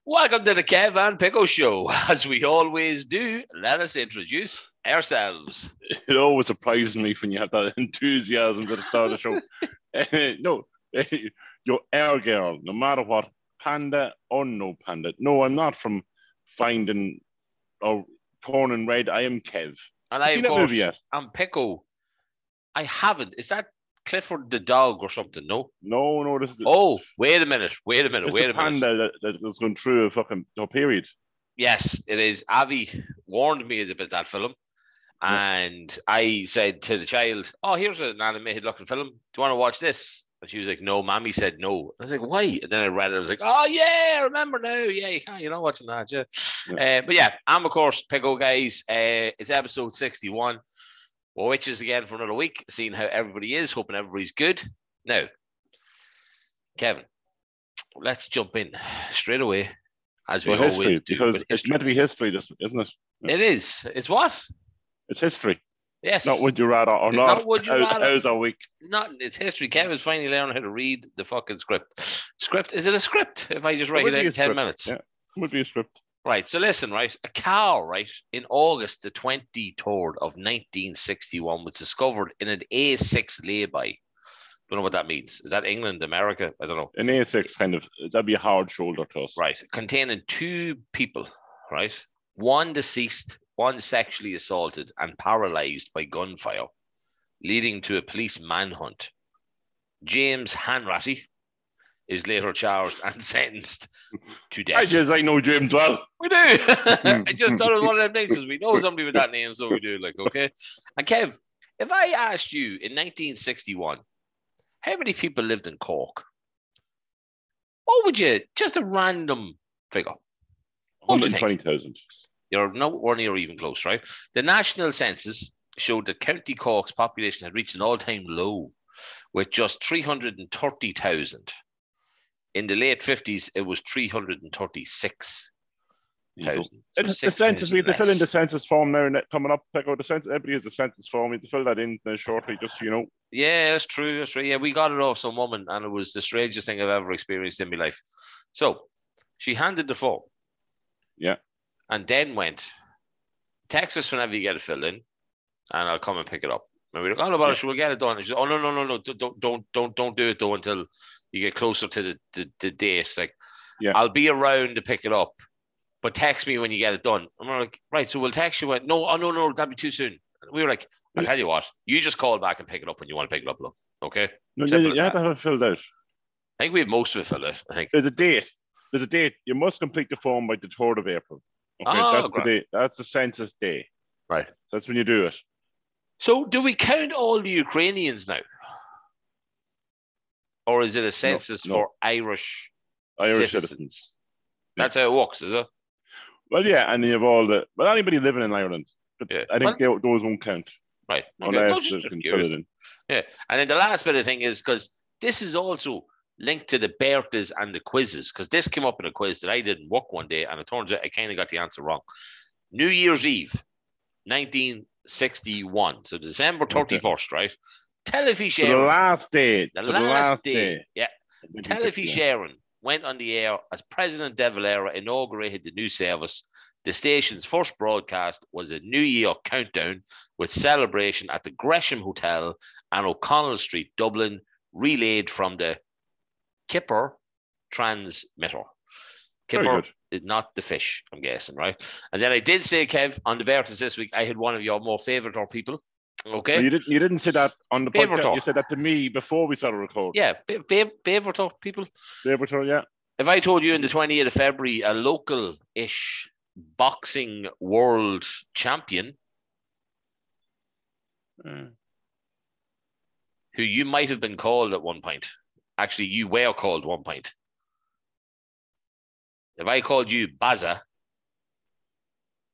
Welcome to the Kev and Pico show. As we always do, let us introduce ourselves. It always surprises me when you have that enthusiasm to the start of the show. No, you're our girl, no matter what, panda or no panda. No, I'm not from Finding or Torn and Red. I am Kev. And Have you seen that movie yet? I'm Pico. I haven't. Is that Clifford the dog or something? No. No. This is wait a minute. It's a panda that was going through a fucking period. Yes, it is. Avi warned me about that film. And I said to the child, "Oh, here's an animated looking film. Do you want to watch this?" And she was like, "No." Mommy said no. I was like, "Why?" And then I read it. I was like, "Oh yeah, I remember now. Yeah, you're not watching that, yeah." But yeah, I'm of course Pico, guys. It's episode 61. Well, witches again for another week. Seeing how everybody is, hoping everybody's good. Now, Kevin, let's jump in straight away. As we always history, do, because it's meant to be history, isn't it? Yeah. It is. It's what? It's history. Yes. Not would you rather or not. Not would you rather. How's our week? It's history. Kevin's finally learning how to read the fucking script. Is it a script? If I just write it out in 10 minutes? Yeah, it would be a script. Right. So listen, right. A cow, right, in August the 23rd of 1961 was discovered in an A6 lay-by. Don't know what that means. Is that England, America? I don't know. An A6 kind of, that'd be a hard shoulder to us. Right. Containing two people, right? One deceased, one sexually assaulted and paralyzed by gunfire, leading to a police manhunt. James Hanratty is later charged and sentenced to death. I know James well. We do. I just thought it was one of them names because we know somebody with that name, so we do. Like, okay. And Kev, if I asked you in 1961, how many people lived in Cork? What would you, just a random figure? 120,000. You're nowhere near even close, right? The national census showed that County Cork's population had reached an all-time low with just 330,000. In the late 50s, it was 336,000. The census, we have to fill in the census form now coming up. Pick out the census. Everybody has a census form. We have to fill that in shortly, just so you know. Yeah, that's true. That's right. Yeah, we got it off some woman, and it was the strangest thing I've ever experienced in my life. So she handed the form. Yeah. And then went, text us whenever you get it filled in, and I'll come and pick it up. And we're like, "Oh, no, but we'll get it done." And she said, "Oh, no, don't do it though until you get closer to the date. Like, I'll be around to pick it up, but text me when you get it done." And we're like, "Right, so we'll text you." No, that'd be too soon. And we were like, "I'll tell you what, you just call back and pick it up when you want to pick it up, love. Okay?" No, you have to have it filled out. I think we have most of it filled out. I think there's a date. You must complete the form by the 3rd of April. Okay, that's the date. That's the census day. Right. So that's when you do it. So do we count all the Ukrainians now? Or is it a census for Irish citizens? That's how it works, is it? Well, yeah, and you have anybody living in Ireland. But I think those won't count. Right. Okay. Unless you can fill it in. Yeah. And then the last bit of thing is, because this is also linked to the birthdays and the quizzes, because this came up in a quiz that I didn't work one day, and it turns out I kind of got the answer wrong. New Year's Eve, 1961. So December 31st, right? Telefi Sharon. The last day. The last day. Yeah. Telefi Sharon went on the air as President De Valera inaugurated the new service. The station's first broadcast was a New Year countdown with celebration at the Gresham Hotel and O'Connell Street, Dublin, relayed from the Kipper transmitter. Kipper is not the fish, I'm guessing, right? And then I did say, Kev, on the birthdays this week, I had one of your more favourite people. Okay. Well, you didn't say that on the podcast. You said that to me before we started recording. Yeah, favourite people. Favourite, yeah. If I told you in the 28th of February, a local-ish boxing world champion who you might have been called at one point. Actually, you were called one point. If I called you Baza.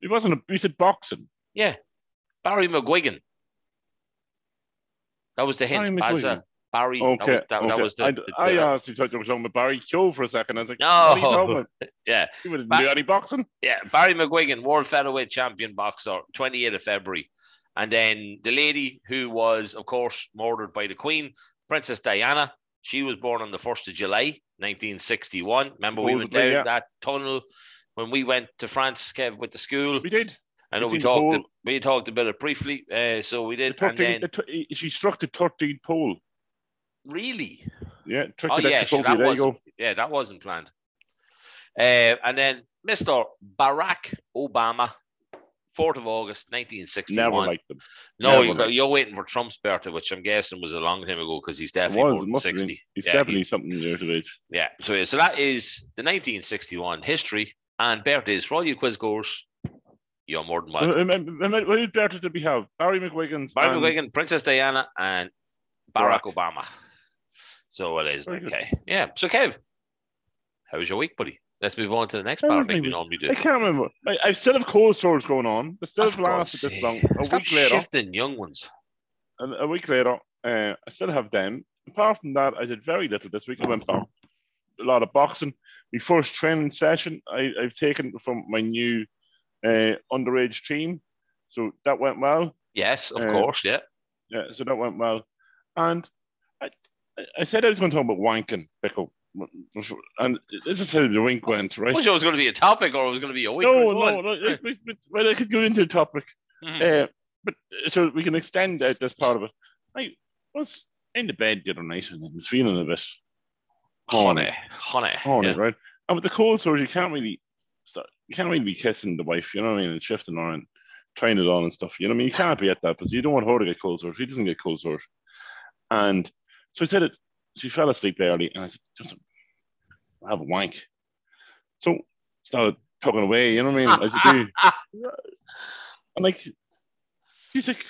It wasn't you said boxing. Yeah. Barry McGuigan. That was the hint. Baza. Barry. Okay. That was I honestly thought you were talking about Barry Cho for a second. I was like, no. What are you talking about? Yeah. You wouldn't do any boxing? Yeah. Barry McGuigan, world featherweight champion boxer, 28th of February. And then the lady who was, of course, murdered by the Queen, Princess Diana. She was born on the 1st of July. 1961. Remember, we went Supposedly, down that tunnel when we went to France, Kev, with the school. We did. I know We talked about it briefly. So we did. She struck the 13th pole. Really? Yeah, tricked Oh, it yeah, extra there you go. Yeah, that wasn't planned. And then Mr. Barack Obama, 4th of August, 1961. Never liked them. No, you're waiting for Trump's birthday, which I'm guessing was a long time ago because he's definitely more than 60. He's 70-something years of age. Yeah, so that is the 1961 history and birthdays for all you quiz goers. You're more than welcome. Whose birthday did we have? Barry McGuigan, Princess Diana, and Barack Obama. So it is. Okay. Yeah. So, Kev, how was your week, buddy? Let's move on to the next part like we normally do. I can't remember. I still have cold sores going on. They still have lasted this long. A week later. Shifting young ones. A week later, I still have them. Apart from that, I did very little this week. I went back a lot of boxing. My first training session I've taken from my new underage team. So that went well. Yes, of course, yeah. Yeah, so that went well. And I said I was going to talk about wanking, Pico. And this is how the wink went, right? Well, it was going to be a topic or it was going to be a week. No. Well, I could go into a topic. But so we can extend out this part of it. I was in the bed the other night and I was feeling a bit horny, yeah. Right? And with the cold sores, you can't really be kissing the wife, you know what I mean, and shifting her and trying it on and stuff. You know what I mean? You can't be at that because you don't want her to get cold sores. She doesn't get cold sores. And so I said it. She fell asleep early, and I said, "Just have a wank." So started tugging away, you know what I mean? As you do. And like, she's like,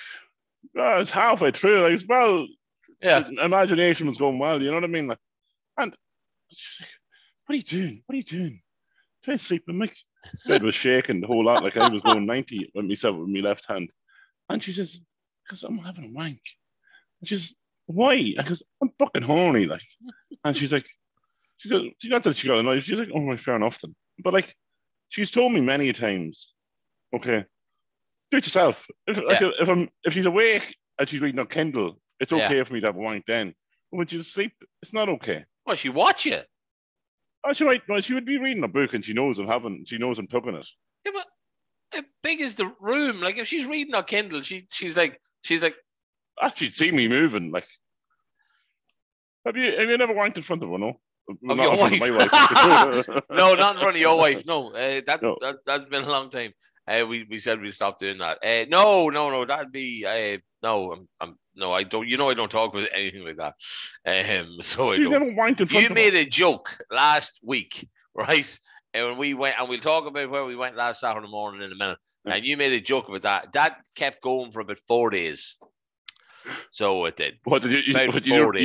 it's halfway through. Like, well, yeah, imagination was going wild, you know what I mean? Like, and she's like, "What are you doing? What are you doing?" Trying to sleep. And like, bed was shaking the whole lot. Like I was going 90 with myself with my left hand. And she says, "Because I'm having a wank." And she says, "Why?" Because I'm fucking horny, like. And she's like, she got a knife. She's like, "Oh my, fair enough then." But like, she's told me many times, okay, do it yourself. If she's awake and she's reading her Kindle, it's okay for me to have a wank then. But when she's asleep, it's not okay. Well, she watch it. Oh, she would be reading a book and she knows I'm tugging it. Yeah, but how big is the room? Like, if she's reading her Kindle, she's like. She'd see me moving. Like, have you never wanked in front of her? No, of your wife? My wife. No, not in front of your wife. No, that's been a long time. We said we'd stop doing that. No, that'd be no. I don't. You know, I don't talk about anything like that. So I don't. Never wanked in front of her. You made a joke last week, right? And when we went, and we'll talk about where we went last Saturday morning in a minute. And you made a joke about that. That kept going for about 4 days. So it did. What did you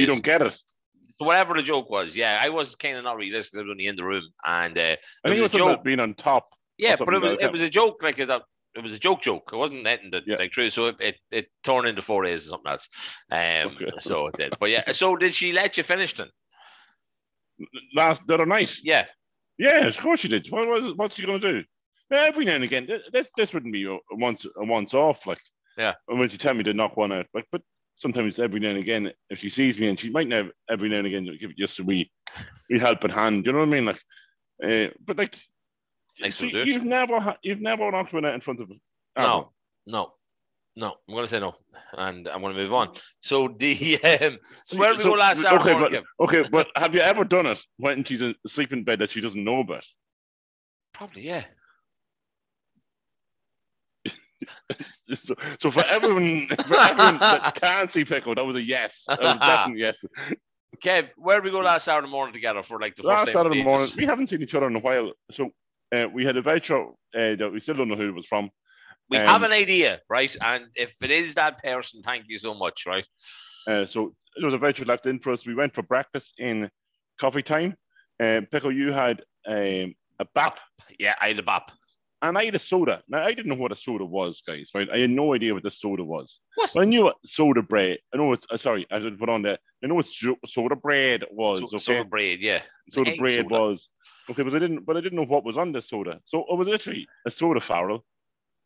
don't get it. So whatever the joke was, yeah, I was kind of not really listening because I was only in the room, and I think it was a joke being on top. Yeah, but it was a joke like that. It was a joke. It wasn't anything like true. So it turned into 4 days or something else. Okay. So it did. But yeah, so did she let you finish then? The other night? Yeah. Yeah, of course she did. What's she going to do? Every now and again, this wouldn't be a once off, like. Yeah. And when she tell me to knock one out, like, but sometimes every now and again, if she sees me, and she might now every now and again give it just a wee helping hand. You know what I mean? Like, but like, you've never knocked one out in front of her. No. I'm going to say no, and I'm going to move on. So where did we go last hour? Okay, but have you ever done it when she's asleep in bed that she doesn't know about? Probably, yeah. So for everyone that can't see Pico, that was a yes. That was definitely yes. Kev, where did we go last Saturday morning together for like the first time? Last Saturday morning, we haven't seen each other in a while. So we had a voucher that we still don't know who it was from. We have an idea, right? And if it is that person, thank you so much, right? So there was a voucher left in for us. We went for breakfast in coffee time. Pico, you had a bap. Yeah, I had a bap. And I had a soda. Now, I didn't know what a soda was, guys, right? I had no idea what the soda was. What? But I knew what soda bread. I know it's, sorry, I should put on there. I know what soda bread was, okay? Soda bread, yeah. Soda bread was. Okay, but I didn't know what was on the soda. So it was literally a soda farrell,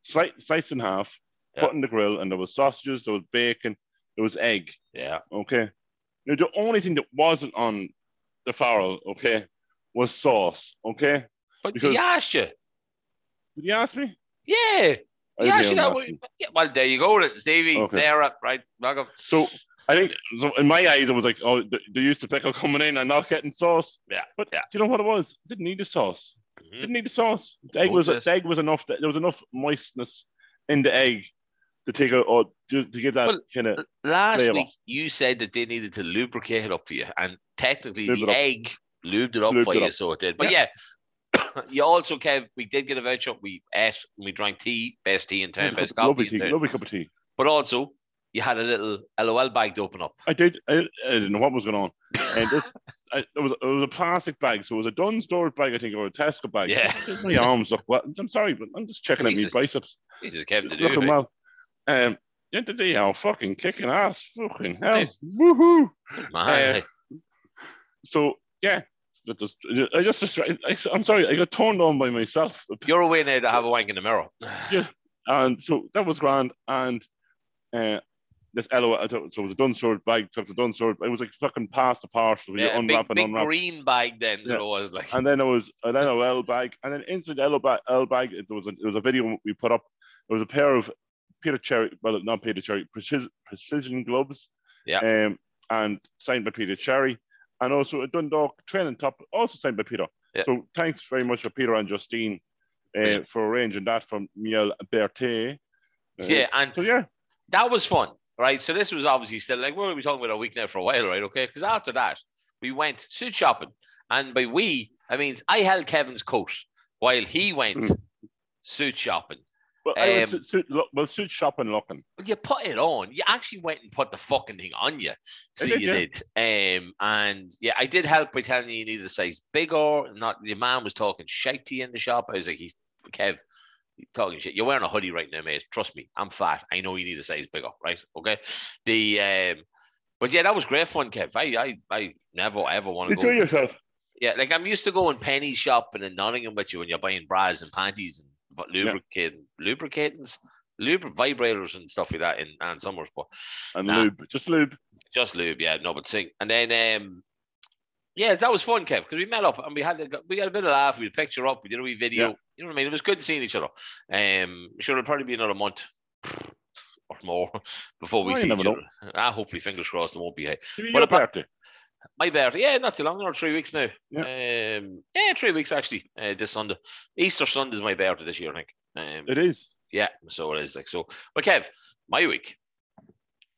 sliced in half, put in the grill, and there was sausages, there was bacon, there was egg. Yeah. Okay. Now, the only thing that wasn't on the Farrell, okay, was sauce, okay? But Because he asked you. did you ask me? Yeah. I He didn't asked you even that ask way. him. Yeah, well, there you go. Stevie, Okay. Sarah, right? Welcome. So I think so in my eyes, it was like, oh, they're used to Pico coming in and not getting sauce. Yeah. But Yeah. do you know what it was? Didn't need the sauce. Mm-hmm. Didn't need the sauce. The egg was enough. There was enough moistness in the egg to take out or to give that kind of last flavor. week you said that they needed to lubricate it up for you, and technically Lube the egg lubed it up Lubed for it you, up. so it did. But yeah, you also, Kev, we did get a voucher. We ate, we drank tea, best tea in town, best coffee in town. Lovely cup of tea. But also, you had a little LOL bag to open up. I did. I didn't know what was going on, and it was a plastic bag, so it was a Dunnes Stores bag, I think, or a Tesco bag. Yeah. My arms look well. I'm sorry, but I'm just checking out my biceps. You just kept to do looking it. well. Yeah, they are fucking kicking ass. Fucking hell. Nice. Woohoo. Man, So, yeah. I'm sorry, I got turned on by myself. you're away now to have a wank in the mirror. Yeah. And so that was grand. And this LOL, so it was a Dunnes Stores bag, took the Dunnes Stores. It was like fucking past the parcel. Yeah, you unwrap big and unwrap. green bag then, so it was like. And then it was an LOL bag. And then inside the LOL bag, it was a video we put up. It was a pair of Cherrie, well, not Cherrie, precision gloves. Yeah. And signed by Cherrie. And also a Dundalk training top, also signed by Peter. Yeah. So thanks very much to Peter and Justine for arranging that from Miel Berthe. Yeah, and so yeah, that was fun, right? So this was obviously still like, we're going to be talking about a week now for a while, right? Okay, because after that, we went suit shopping. And by we, I mean, I held Kevin's coat while he went suit shopping. Well, I went suit shopping looking. Well, you put it on. You actually went and put the fucking thing on you. So you did. And yeah, I did help by telling you needed a size bigger. Not your man was talking shite to you in the shop. I was like, Kev, you're talking shit. You're wearing a hoodie right now, mate. Trust me, I'm fat. I know you need a size bigger, right? Okay. But yeah, that was great fun, Kev. I never ever want to go. Enjoy yourself. Yeah, like I'm used to going penny shopping in Nottingham with you when you're buying bras and panties and lubricators vibrators and stuff like that in Ann Summers, but just lube, yeah, no, but sing. And then yeah, that was fun, Kev, because we met up and we had a bit of laugh. We had a picture up, we did a wee video. You know what I mean? It was good seeing each other. Sure, it'll probably be another month or more before we see each other. Hopefully, fingers crossed, it won't be. Your birthday. My birthday, yeah, not too long, or 3 weeks now. Yeah, 3 weeks actually. This Sunday, Easter Sunday is my birthday this year, I think. It is. Yeah, so it is. Like so. But Kev, my week,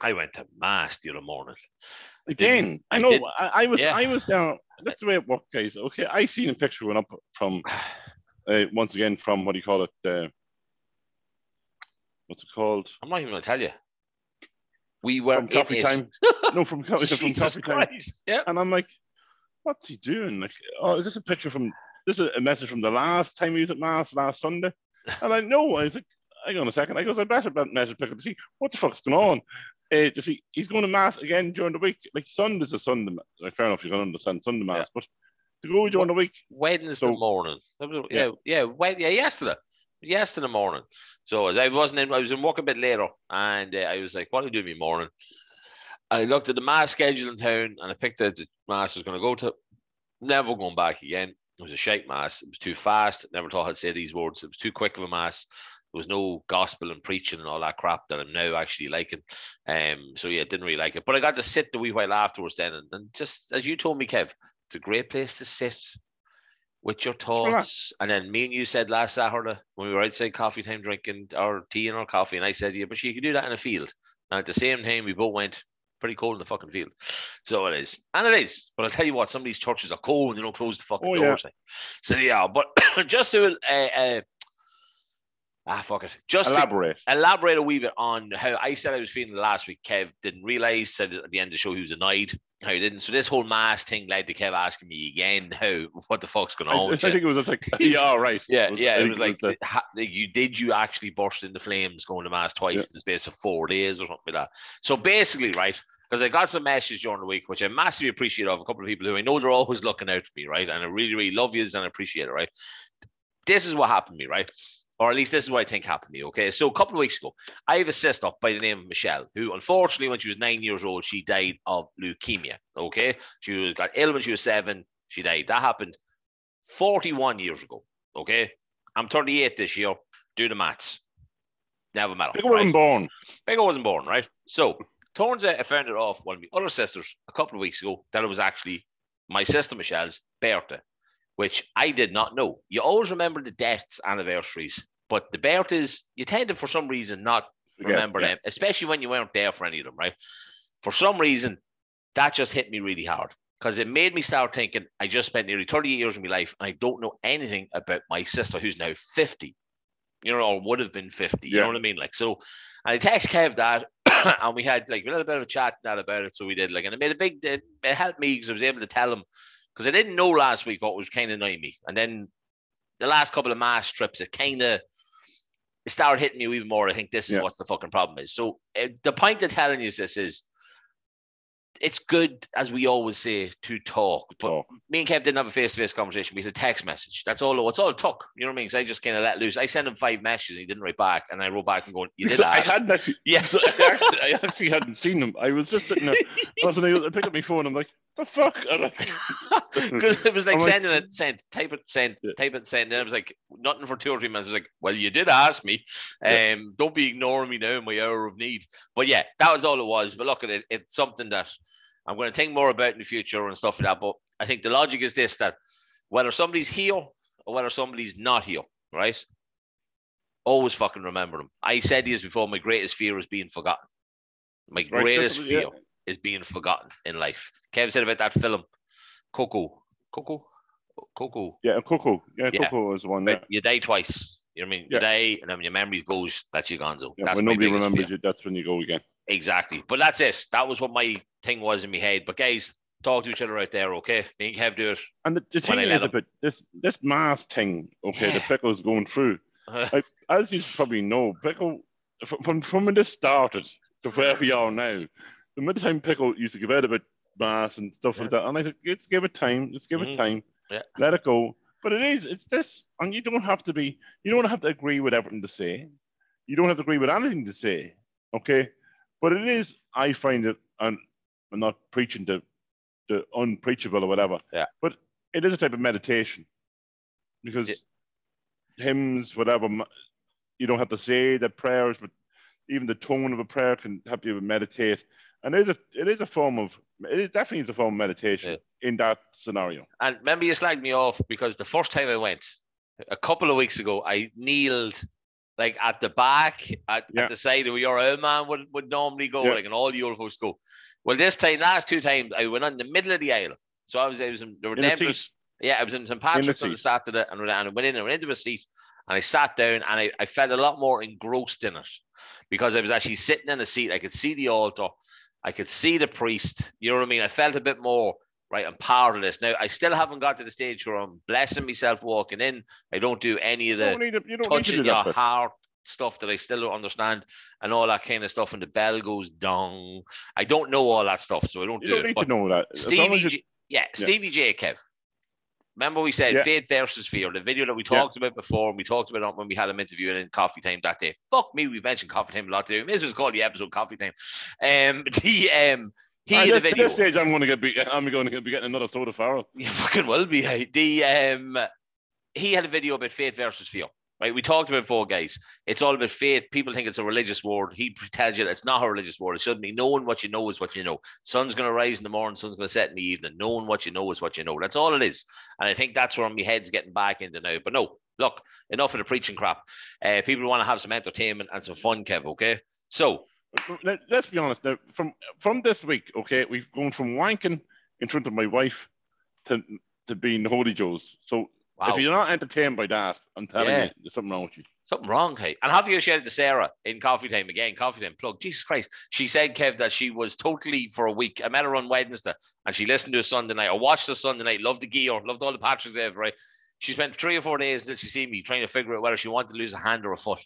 I went to mass the other morning. Again, I was down. That's the way it worked, guys. Okay, I seen a picture going up from once again from what do you call it? What's it called? I'm not even going to tell you. We were from coffee time. No, from coffee time. Yeah. And I'm like, what's he doing? Like, oh, is this a picture from? This is a message from the last time he was at mass last Sunday. And I know. I was like, hang on a second. I goes, I better that message pick up to see what the fuck's going on. To see he's going to mass again during the week. Like Sunday's a Sunday. Like, fair enough, you can understand Sunday mass, but to go during the week. Wednesday morning. Yesterday morning. So as I was in work a bit later, and I was like, what do I do in the morning? I looked at the mass schedule in town, and I picked out the mass I was going to go to. Never going back again. It was a shite mass. It was too fast. Never thought I'd say these words. It was too quick of a mass. There was no gospel and preaching and all that crap that I'm now actually liking. So yeah, didn't really like it. But I got to sit the wee while afterwards then, and just as you told me, Kev, it's a great place to sit with your thoughts. And then me and you said last Saturday when we were outside coffee time drinking our tea and our coffee, and I said, yeah, but you can do that in a field. And at the same time, we both went pretty cold in the fucking field. So it is. And it is. But I'll tell you what, some of these churches are cold and they don't close the fucking doors. Yeah. So yeah, but just to fuck it. Just elaborate a wee bit on how I said I was feeling last week. Kev didn't realise, said at the end of the show he was annoyed. How he didn't. So this whole mass thing led to Kev asking me again, what the fuck's going on? I think it was like, yeah, right. Yeah, it was like, did you actually burst into flames going to mass twice in the space of 4 days or something like that? So basically, right, because I got some messages during the week, which I massively appreciate of a couple of people who I know they're always looking out for me, right? And I really, really love you and I appreciate it, right? This is what happened to me, right? or at least this is what I think happened to me, okay? So a couple of weeks ago, I have a sister by the name of Michelle, who unfortunately, when she was 9 years old, she died of leukemia, okay? She got ill when she was 7. She died. That happened 41 years ago, okay? I'm 38 this year. Do the maths. Never matter. Pico wasn't born. Pico wasn't born, right? So, turns out I found it off one of my other sisters a couple of weeks ago that it was actually my sister Michelle's birthday, which I did not know. You always remember the deaths anniversaries, but the birthdays, you tend to, for some reason, not remember them, especially when you weren't there for any of them, right? For some reason, that just hit me really hard because it made me start thinking, I just spent nearly 38 years of my life and I don't know anything about my sister who's now 50, or would have been 50, you know what I mean? Like, so, and I text Kev that, and we had like a little bit of a chat about it. So we did, like, and it made it helped me because I was able to tell him, because I didn't know last week what was kind of annoying me. And then the last couple of mass trips, it started hitting me even more. I think this is what the fucking problem is. So the point of telling you this is, it's good, as we always say, to talk. But me and Kev didn't have a face-to-face conversation. We had a text message. That's all. It's all it took. You know what I mean? Because I just kind of let loose. I sent him 5 messages and he didn't write back. And I wrote back and going, "You did that." I hadn't actually. Yeah. So I actually hadn't seen him. I was just sitting there. I picked up my phone. I'm like, "The fuck?" Because it was like sending it, sent, type it, sent, type it, send. And it was like nothing for 2 or 3 minutes. I was like, "Well, you did ask me. Don't be ignoring me now in my hour of need." But yeah, that was all it was. But look at it. It's something that I'm going to think more about in the future and stuff like that. But I think the logic is this, that whether somebody's here or whether somebody's not here, right? Always fucking remember them. I said this before, my greatest fear is being forgotten. My greatest fear is being forgotten in life. Kev said about that film, Coco. Yeah, Coco. Yeah, Coco is the one. Right? You die twice. You know what I mean? You die, and then when your memory goes, that's your gonzo. Yeah, that's when nobody remembers you, that's when you go again. Exactly. But that's it. That was what my thing was in my head. But guys, talk to each other out there, okay? Me and Kev do it. And the thing is about this mask thing, okay, the Pico's going through. Like, as you probably know, Pico, from when this started to where we are now, the mid-time Pico used to give out about masks and stuff like that. And I said, let's give it time. Let's give it time. Yeah. Let it go. But it's this, and you don't have to agree with everything to say. You don't have to agree with anything to say, okay? But it is, I find it, and I'm not preaching the unpreachable or whatever, but it is a type of meditation. Because hymns, whatever, you don't have to say the prayers, but even the tone of a prayer can help you meditate. And it is a form of meditation in that scenario. And remember, you slagged me off because the first time I went, a couple of weeks ago, I kneeled like at the back, at the side of where your old man would normally go, like, and all the old folks go. Well, this time, last 2 times, I went in the middle of the aisle. So I was in the Redemptorist. Yeah, I was in St. Patrick's on the Saturday, and I went into a seat, and I sat down, and I felt a lot more engrossed in it because I was actually sitting in a seat. I could see the altar. I could see the priest. You know what I mean? I felt a bit more, right, I'm part of this. Now, I still haven't got to the stage where I'm blessing myself walking in. I don't do any of the touching your heart stuff that I still don't understand and all that kind of stuff. And the bell goes dong. I don't know all that stuff, so I don't do it. You don't need to know that. Stevie J, Kev. Remember we said faith versus fear, the video that we talked about before, and we talked about it when we had him interviewing in Coffee Time that day. Fuck me, we've mentioned Coffee Time a lot today. We may as well call the episode Coffee Time. He had a video. At this stage, I'm going to be getting another soda Farrell. You fucking will be. He had a video about faith versus fear. Right, we talked about it before, guys. It's all about faith. People think it's a religious word. He tells you that it's not a religious word. It shouldn't be. Knowing what you know is what you know. Sun's going to rise in the morning. Sun's going to set in the evening. Knowing what you know is what you know. That's all it is. And I think that's where my head's getting back into now. But no, look, enough of the preaching crap. People want to have some entertainment and some fun, Kev. Okay, so let's be honest. Now, from this week, okay, we've gone from wanking in front of my wife to being Holy Joes. So. Wow. If you're not entertained by that, I'm telling you, there's something wrong with you. Something wrong, hey. And have you shared to Sarah in Coffee Time again? Coffee Time plug. Jesus Christ. She said, Kev, that she was totally for a week. I met her on Wednesday and she listened to a Sunday night. I watched the Sunday night, loved the gear, loved all the Patrick's there, right? She spent 3 or 4 days until she see me trying to figure out whether she wanted to lose a hand or a foot.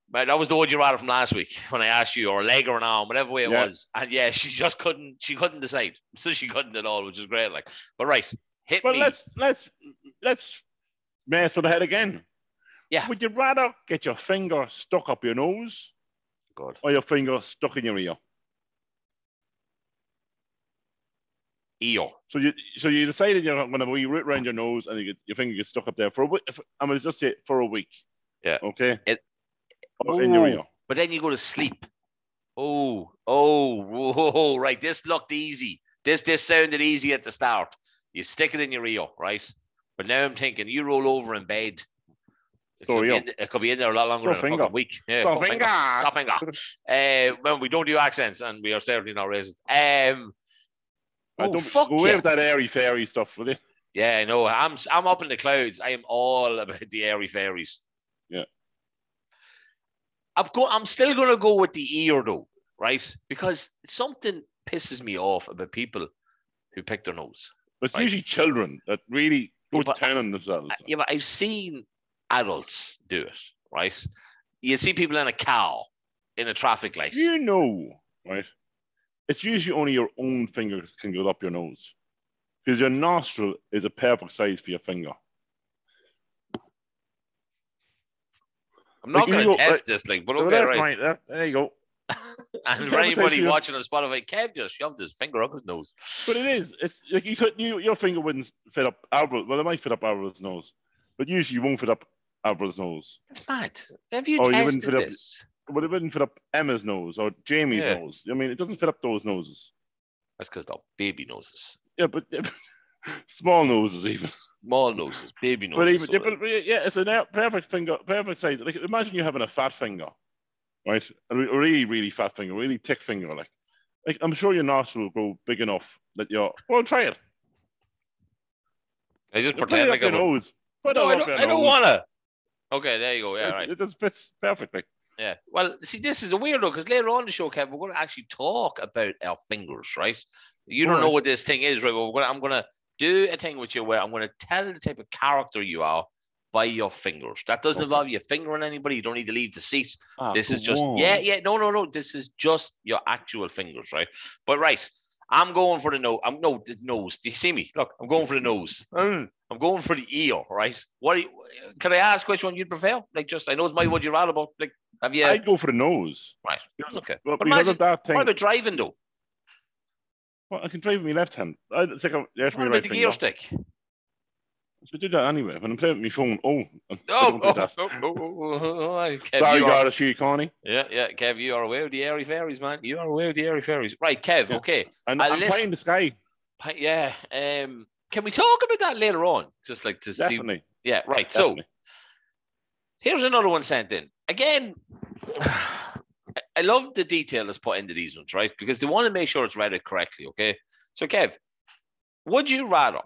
But that was the Would You Rather from last week when I asked you, or a leg or an arm, whatever way it was. And she just couldn't decide. So she couldn't at all, which is great. But right, hit me. Let's mess with the head again. Yeah. Would you rather get your finger stuck up your nose Good. or your finger stuck in your ear? Ear. So you decided you're going to be root around your nose and your finger gets stuck up there for a week. I'm going to just say for a week. Yeah. Okay. Or in your ear. But then you go to sleep. Oh, right. This looked easy. This sounded easy at the start. You stick it in your ear, right? But now I'm thinking you roll over in bed. It could be in there a lot longer than a fucking week. Yeah, Stop finger. Well, we don't do accents, and we are certainly not racist. Don't fuck go away with that airy fairy stuff, will you? Yeah, I know. I'm up in the clouds. I am all about the airy fairies. Yeah. I'm still gonna go with the ear though, right? Because something pisses me off about people who pick their nose. It's usually children that really go to town on themselves. Yeah, but I've seen adults do it, right? You see people in a car in a traffic light. You know, right? It's usually only your own fingers can go up your nose. Because your nostril is a perfect size for your finger. I'm not going to test this, but okay, right. There you go. And for anybody watching on Spotify, Kev just shoved his finger up his nose. But it is. It's like your finger wouldn't fit up Albert. Well, it might fit up Albert's nose, but usually you won't fit up Albert's nose. It's mad. Have you tested this? Well, it wouldn't fit up Emma's nose or Jamie's nose. I mean, it doesn't fit up those noses. That's because they're baby noses. Yeah, but small noses even. Small noses, baby noses. It's a perfect finger, perfect size. Like imagine you having a fat finger, right? A really, really fat finger, really thick finger. Like I'm sure your nostril will grow big enough that well, try it. I just pretend like your nose. I don't want to. Okay, there you go. Yeah, right. It just fits perfectly. Yeah. Well, see, this is a weird one because later on in the show, Kev, we're going to actually talk about our fingers, right? You don't know what this thing is, right? But I'm going to do a thing with you where I'm going to tell the type of character you are by your fingers. That doesn't involve you fingering anybody. You don't need to leave the seat. This is just, no. This is just your actual fingers, right? But right, I'm going for the nose. The nose. Do you see me? Look, I'm going for the nose. I'm going for the ear, right? Can I ask which one you'd prefer? I know it's my would you rather, but have you? I'd go for the nose. Right. Okay. But imagine that thing. What about driving though? Well, I can drive with my left hand. What about the gear stick? So I do that anyway. When I'm playing with my phone, Kev, sorry, God, she Connie. Yeah, Kev, you are aware of the airy fairies, man. You are aware of the airy fairies, right? Kev, okay. And I'm playing the sky. Yeah. Can we talk about that later on? Just like to Definitely. see. Yeah, right. Definitely. So here's another one sent in. Again, I love the detail that's put into these ones, right? Because they want to make sure it's read it correctly, okay? So, Kev, would you rather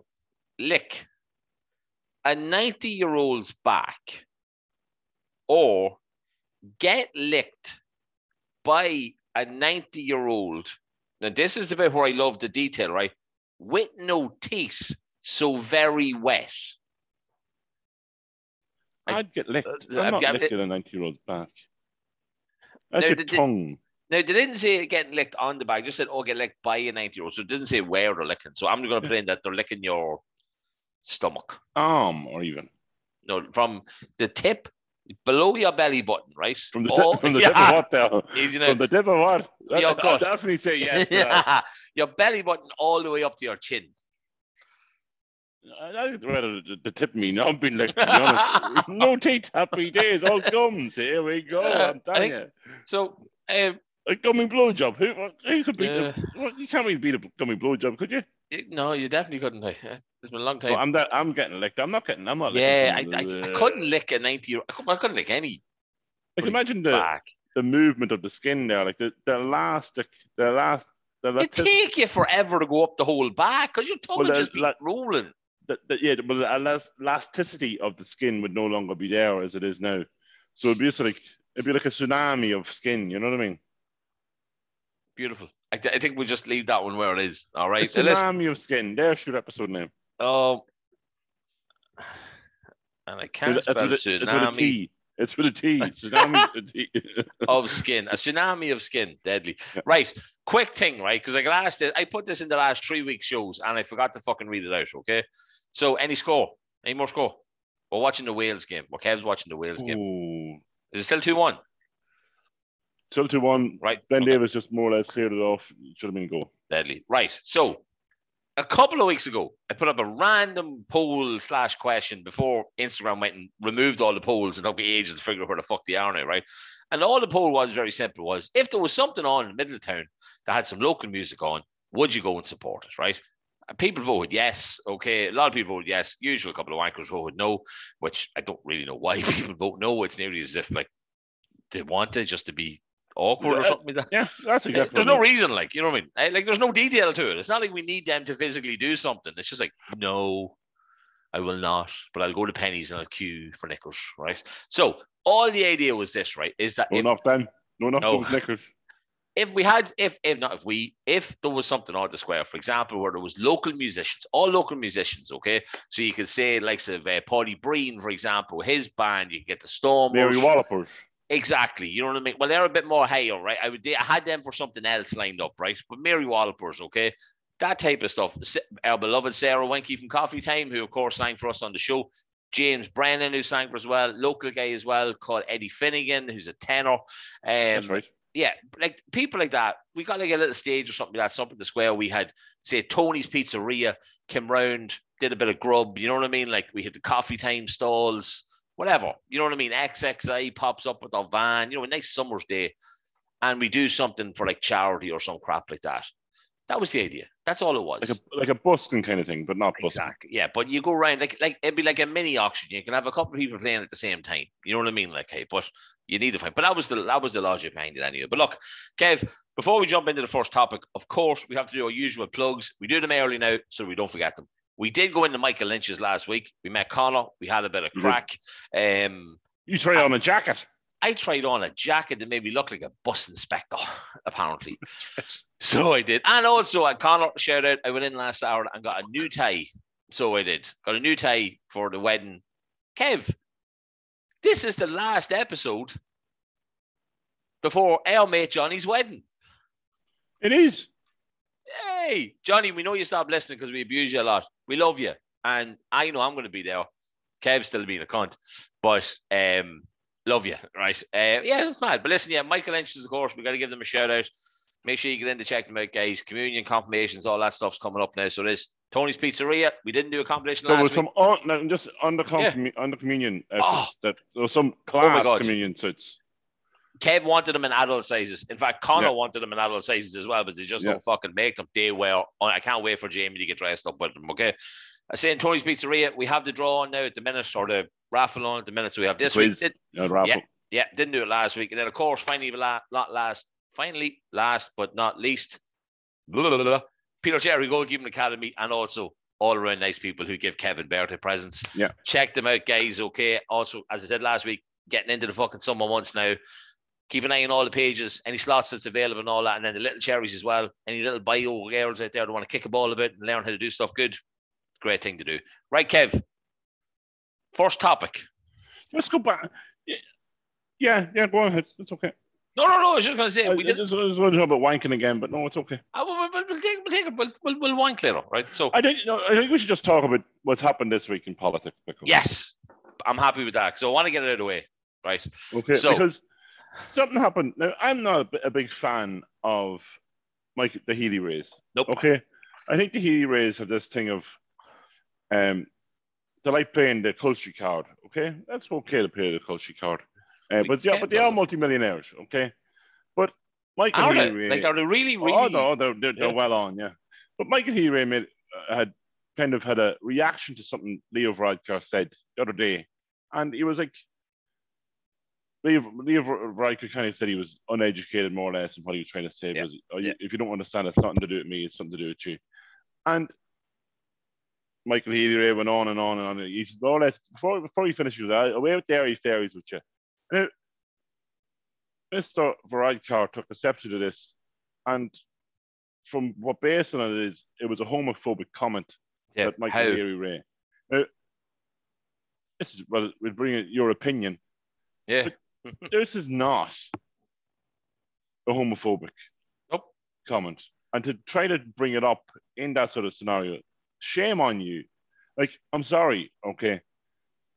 lick a 90-year-old's back or get licked by a 90-year-old? Now, this is the bit where I love the detail, right? With no teeth, so very wet. I'd get licked. I'm not licking a 90-year-old's back. That's your tongue. Now, they didn't say getting licked on the back. Just said, get licked by a 90-year-old. So it didn't say where they're licking. So I'm going to put in that they're licking your stomach. Arm or even? No, from the tip below your belly button, right? From the tip of what there? From the tip of what? I'll definitely say yes to that. Your belly button all the way up to your chin. I'd rather the tip of me now. I've been licked, to be honest. No teeth, happy days, all gums. Here we go. I'm telling you. So, a gummy blowjob. Who could beat you can't really beat a gummy blowjob, could you? No, you definitely couldn't. It's been a long time. No, I'm getting licked. I'm not licking. I couldn't lick a 90-year-old. I couldn't lick any. Like imagine the movement of the skin there, like the elastic, It take you forever to go up the whole back because your tongue would just be rolling. But the elasticity of the skin would no longer be there as it is now. So it'd be like a tsunami of skin. You know what I mean? Beautiful. I think we'll just leave that one where it is. All right. A tsunami of skin. There's your episode name. Oh. And I can't spell tsunami. It's with a T. Tsunami with a T. Of skin. A tsunami of skin. Deadly. Yeah. Right. Quick thing, right? Because I put this in the last 3 weeks shows and I forgot to fucking read it out, okay? So any score? Any more score? We're watching the Wales game. Kev's watching the Wales game. Ooh. Is it still 2-1? Still 2-1. Right. Ben Davis just more or less cleared it off. It should have been a goal. Deadly. Right. So a couple of weeks ago, I put up a random poll / question before Instagram went and removed all the polls. It took me ages to figure out where the fuck they are now, right? And all the poll was very simple: was if there was something on in the middle of town that had some local music on, would you go and support it, right? And people voted yes. Okay, a lot of people voted yes. Usually a couple of wankers voted no, which I don't really know why people vote no. It's nearly as if like they want it just to be awkward or something like that. Yeah, that's exactly. There's no reason, like, you know what I mean? Like, there's no detail to it. It's not like we need them to physically do something. It's just like, no, I will not, but I'll go to Penny's and I'll queue for knickers, right? So all the idea was this, right? Is that enough then? No enough those knickers. If there was something on the square, for example, where there was local musicians, all local musicians, okay? So you could say, like, Paddy Breen, for example, his band, you could get the Stormers. Mary Wallopers. Exactly. You know what I mean? Well, they're a bit more higher, right? I had them for something else lined up, right? But Mary Wallopers, okay? That type of stuff. Our beloved Sarah Wenke from Coffee Time, who, of course, sang for us on the show. James Brennan, who sang for us as well. Local guy as well, called Eddie Finnegan, who's a tenor. That's right. Yeah, like people like that. We got like a little stage or something like that, something the square. We had, say, Tony's Pizzeria came round, did a bit of grub. You know what I mean? Like we had the Coffee Time stalls, whatever. You know what I mean? XXI pops up with our van, you know, a nice summer's day. And we do something for like charity or some crap like that. That was the idea. That's all it was. Like a busking kind of thing, but not busking. Exactly. Yeah, but you go around like it'd be like a mini auction. You can have a couple of people playing at the same time. You know what I mean? Like, hey, but you need to find. But that was the logic behind it anyway. But look, Kev, before we jump into the first topic, of course, we have to do our usual plugs. We do them early now, so we don't forget them. We did go into Michael Lynch's last week. We met Connor. We had a bit of crack. You tried on a jacket. I tried on a jacket that made me look like a bus inspector, apparently. So I did. And also, Connor, shout out, I went in last hour and got a new tie. So I did. Got a new tie for the wedding. Kev, this is the last episode before our mate Johnny's wedding. It is. Hey, Johnny, we know you stopped listening because we abuse you a lot. We love you. And I know I'm going to be there. Kev's still being a cunt. But love you, right? Yeah, that's mad. But listen, yeah, Michael Lynch, of course, we got to give them a shout out. Make sure you get in to check them out, guys. Communion, confirmations, all that stuff's coming up now. So there's Tony's Pizzeria. We didn't do a compilation last week. Just on the communion, there was some class communion suits. Kev wanted them in adult sizes. In fact, Connor wanted them in adult sizes as well, but they just don't fucking make them. They will. I can't wait for Jamie to get dressed up with them, okay? I say in Tony's Pizzeria, we have the draw on now at the minute, or the raffle on at the minute. So we have this week. Yeah, didn't do it last week. And then, of course, finally, last but not least, Peter Cherrie Goalkeeping Academy, and also all around nice people who give Kevin birthday presents. Yeah. Check them out, guys, okay? Also, as I said last week, getting into the fucking summer months now. Keep an eye on all the pages, any slots that's available and all that, and then the little cherries as well. Any little bio girls out there that want to kick a ball a bit and learn how to do stuff good. Great thing to do. Right, Kev. First topic. Let's go back. Yeah, go ahead. It's okay. No. I was just going to say. I was going to talk about wanking again, but no, it's okay. We'll wank later, right? So I think we should just talk about what's happened this week in politics. Yes, I'm happy with that. So I want to get it out of the way, right? Okay, because something happened. Now, I'm not a big fan of the Healy Rays. Nope. Okay, I think the Healy Rays have this thing of they like playing the culture card. Okay, that's okay to play the culture card. But they are multimillionaires, okay? But Michael Healy, like, are they really? Oh no, they're well on, yeah. But Michael Healy had kind of had a reaction to something Leo Varadkar said the other day, and he was like, Leo Varadkar kind of said he was uneducated, more or less, and what he was trying to say was, if you don't understand, it's nothing to do with me, it's something to do with you. And Michael Healy went on and on and on. He said, more or less, before he finishes, away with the airy fairies with you. Now, Mr. Varadkar took exception to this, and from what based on it is, it was a homophobic comment that Michael Healy Ray. Now, we'll bring in your opinion. Yeah. This is not a homophobic comment. And to try to bring it up in that sort of scenario, shame on you. Like, I'm sorry, okay?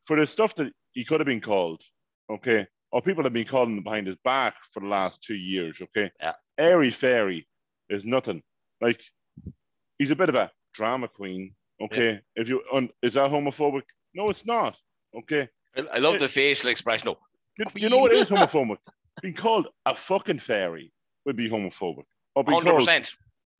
for the stuff that he could have been called, okay, or people have been calling him behind his back for the last 2 years, okay? Yeah. Airy fairy is nothing. Like, he's a bit of a drama queen, okay? Yeah. Is that homophobic? No, it's not, okay? I love the facial expression. No. You know what is homophobic? Being called a fucking fairy would be homophobic. Or being 100%. Called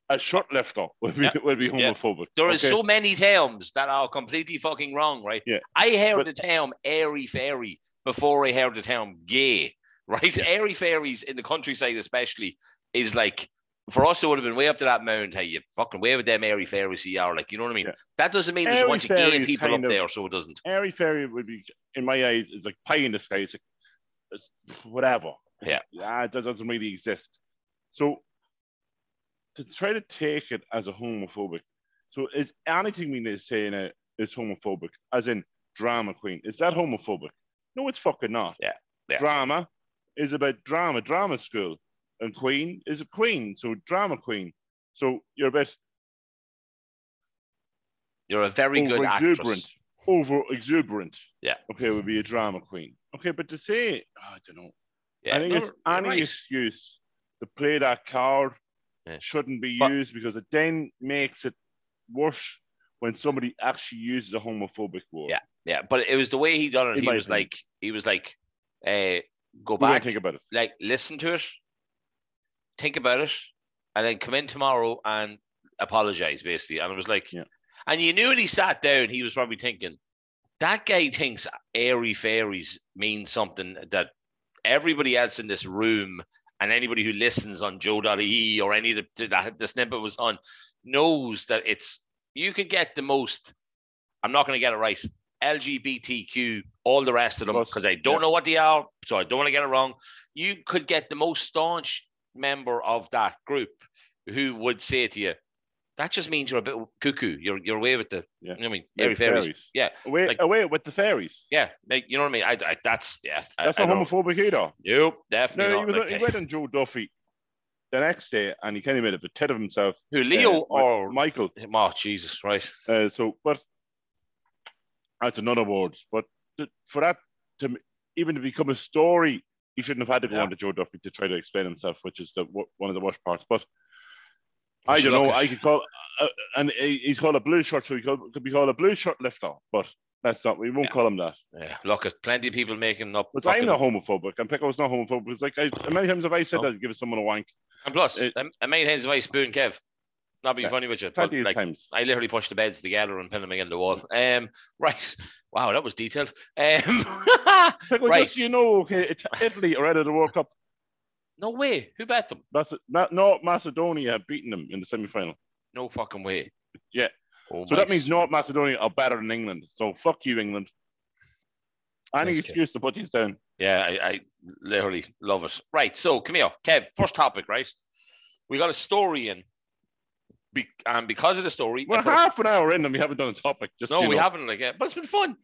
a shirt lifter would be homophobic. There is so many terms that are completely fucking wrong, right? Yeah. I heard the term airy fairy before I heard the term gay, right? Yeah. Airy fairies in the countryside especially is like, for us it would have been way up to that mound. Hey, you fucking wave with them airy fairies you are, like, you know what I mean? Yeah. That doesn't mean there's a bunch of gay people up there, so it doesn't. Airy fairy would be, in my eyes, is like pie in the sky. It's whatever. Yeah. That doesn't really exist. So to try to take it as a homophobic, so is anything we say now is homophobic, as in drama queen? Is that homophobic? No, it's fucking not. Yeah. Drama is about drama school, and queen is a queen, so drama queen. So you're a very good actress. Over exuberant. Yeah. Okay, would be a drama queen. Okay, but to say, I don't know. Yeah, I think it's any excuse to play that card shouldn't be used, because it then makes it worse when somebody actually uses a homophobic word. Yeah. But it was the way he done it. He was like, go back, think about it. Like, listen to it, think about it, and then come in tomorrow and apologize, basically. And it was like, and you knew when he sat down, he was probably thinking, that guy thinks airy fairies means something that everybody else in this room and anybody who listens on Joe.ie or any of the snippet was on knows that you could get the most, I'm not going to get it right, LGBTQ, all the rest of them, because I don't know what they are, so I don't want to get it wrong. You could get the most staunch member of that group who would say to you, that just means you're a bit cuckoo. You're away with the, you know what I mean? Airy fairies. Yeah. Away with the fairies. Yeah. Like, you know what I mean? That's not homophobic either. Nope, definitely not. He went on Joe Duffy the next day and he kind of made a tit of himself. Who, Leo or Michael? Oh, Jesus, right. But that's another word. But for that even to become a story, he shouldn't have had to go on to Joe Duffy to try to explain himself, which is one of the worst parts. But I don't know. I could call, and he's called a blue shirt, so he could be called a blue shirt lifter. But that's not. We won't call him that. Yeah, look, there's plenty of people making up. But I'm not homophobic, and Pico's not homophobic. It's like many times have I said that I'd give someone a wank. And plus, many times have I spoon Kev. Not being funny with you, but like, times. I literally pushed the beds together and pinned them against the wall. Right. Wow, that was detailed. Pico, right. Just, okay, Italy are out of the World Cup. No way. Who bet them? North Macedonia have beaten them in the semi-final. No fucking way. Yeah. So that means North Macedonia are better than England. So fuck you, England. Any excuse to put these down. Yeah, I literally love it. Right, so come here. Kev, first topic, right? We got a story in. And because of the story... We're half an hour in and we haven't done a topic. We haven't, but it's been fun.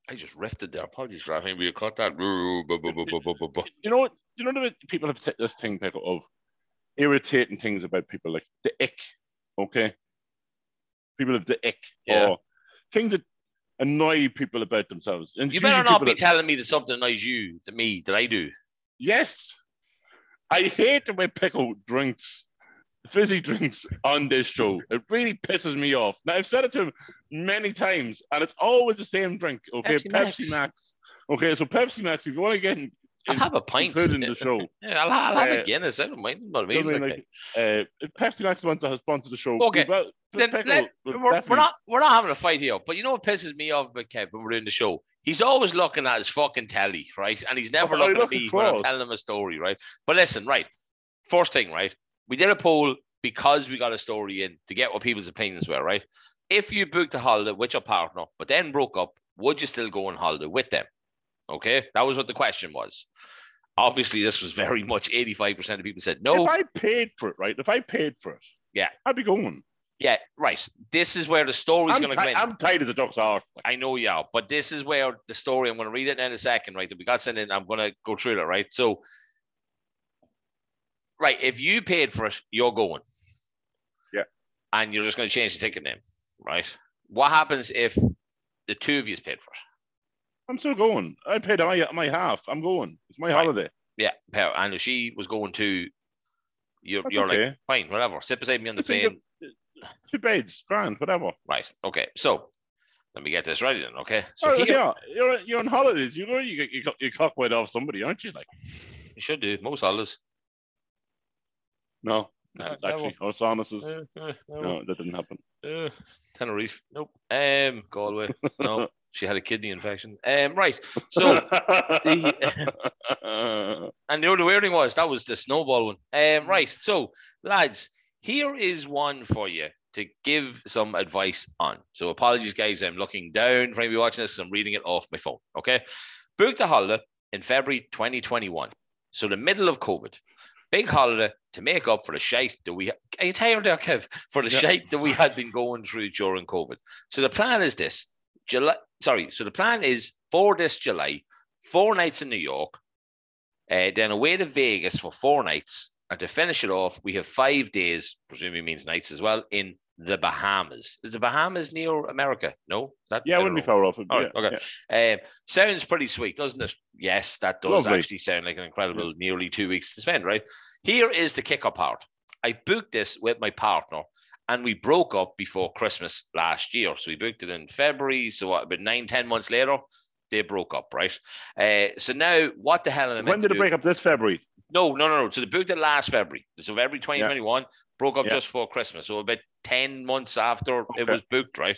I just riffed there. Apologies for that. Maybe you caught that. You know that people have this thing, Pico, of irritating things about people, like the ick, okay? People have the ick, or things that annoy people about themselves. And you better not be telling me that something annoys you, that I do. Yes. I hate the way Pico drinks fizzy drinks on this show. It really pisses me off. Now, I've said it to him many times, and it's always the same drink, okay? Pepsi Max. Okay, so Pepsi Max, if you want to get I'll have a pint. Included in the show. Yeah, I'll have a Guinness. I don't mind. Pepsi Max wants to sponsor the show. Okay. We're not having a fight here, but you know what pisses me off about Kev when we're doing the show? He's always looking at his fucking telly, right? And he's never looking at me when I'm telling him a story, right? But listen, right? First thing, right? We did a poll because we got a story in to get what people's opinions were, right? If you booked a holiday with your partner, but then broke up, would you still go on holiday with them? Okay, that was what the question was. Obviously, this was very much 85% of people said no. If I paid for it, right? If I paid for it, yeah, I'd be going. Yeah, right. This is where the story's going to come in. I'm tired as a duck's arse. I know you are, but this is where the story, I'm going to read it in a second, right? That we got sent in. I'm going to go through it, right? So, right, if you paid for it, you're going. Yeah. And you're just going to change the ticket name, right? What happens if the two of you paid for it. I'm still going. I paid my half. I'm going. It's my holiday. Yeah, and if she was going to, you're okay. like, fine, whatever. Sit beside me on the plane. 2 beds, grand, whatever. Right. Okay. So let me get this right then. Okay. So yeah, you're on holidays. You know you cockwed off somebody, aren't you? Like you should do most holidays. No, actually, O'Saunace's. No, that didn't happen. Tenerife, nope. Galway, no. She had a kidney infection. Right. So, and the other weird thing was that was the snowball one. Right. So, lads, here is one for you to give some advice on. So, apologies, guys. I'm looking down for anybody watching this. I'm reading it off my phone. Okay. Booked a holiday in February 2021. So, the middle of COVID. Big holiday to make up for the shite that we... Are you tired there, Kev? For the shite that we had been going through during COVID. So the plan is this. So the plan is for this July, 4 nights in New York, then away to Vegas for 4 nights. And to finish it off, we have 5 days, presumably means nights as well, in the Bahamas. Is the Bahamas near America? No? It wouldn't be far off. Right, okay. Yeah. Sounds pretty sweet, doesn't it? Yes, that does actually sound like an incredible nearly 2 weeks to spend, right? Here is the kicker part. I booked this with my partner and we broke up before Christmas last year. So we booked it in February. So about 9-10 months later, they broke up, right? So now what the hell am I meant When did it break up? This February? No. So they booked it last February. So February 2021, broke up just before Christmas. So about 10 months after it was booked, right?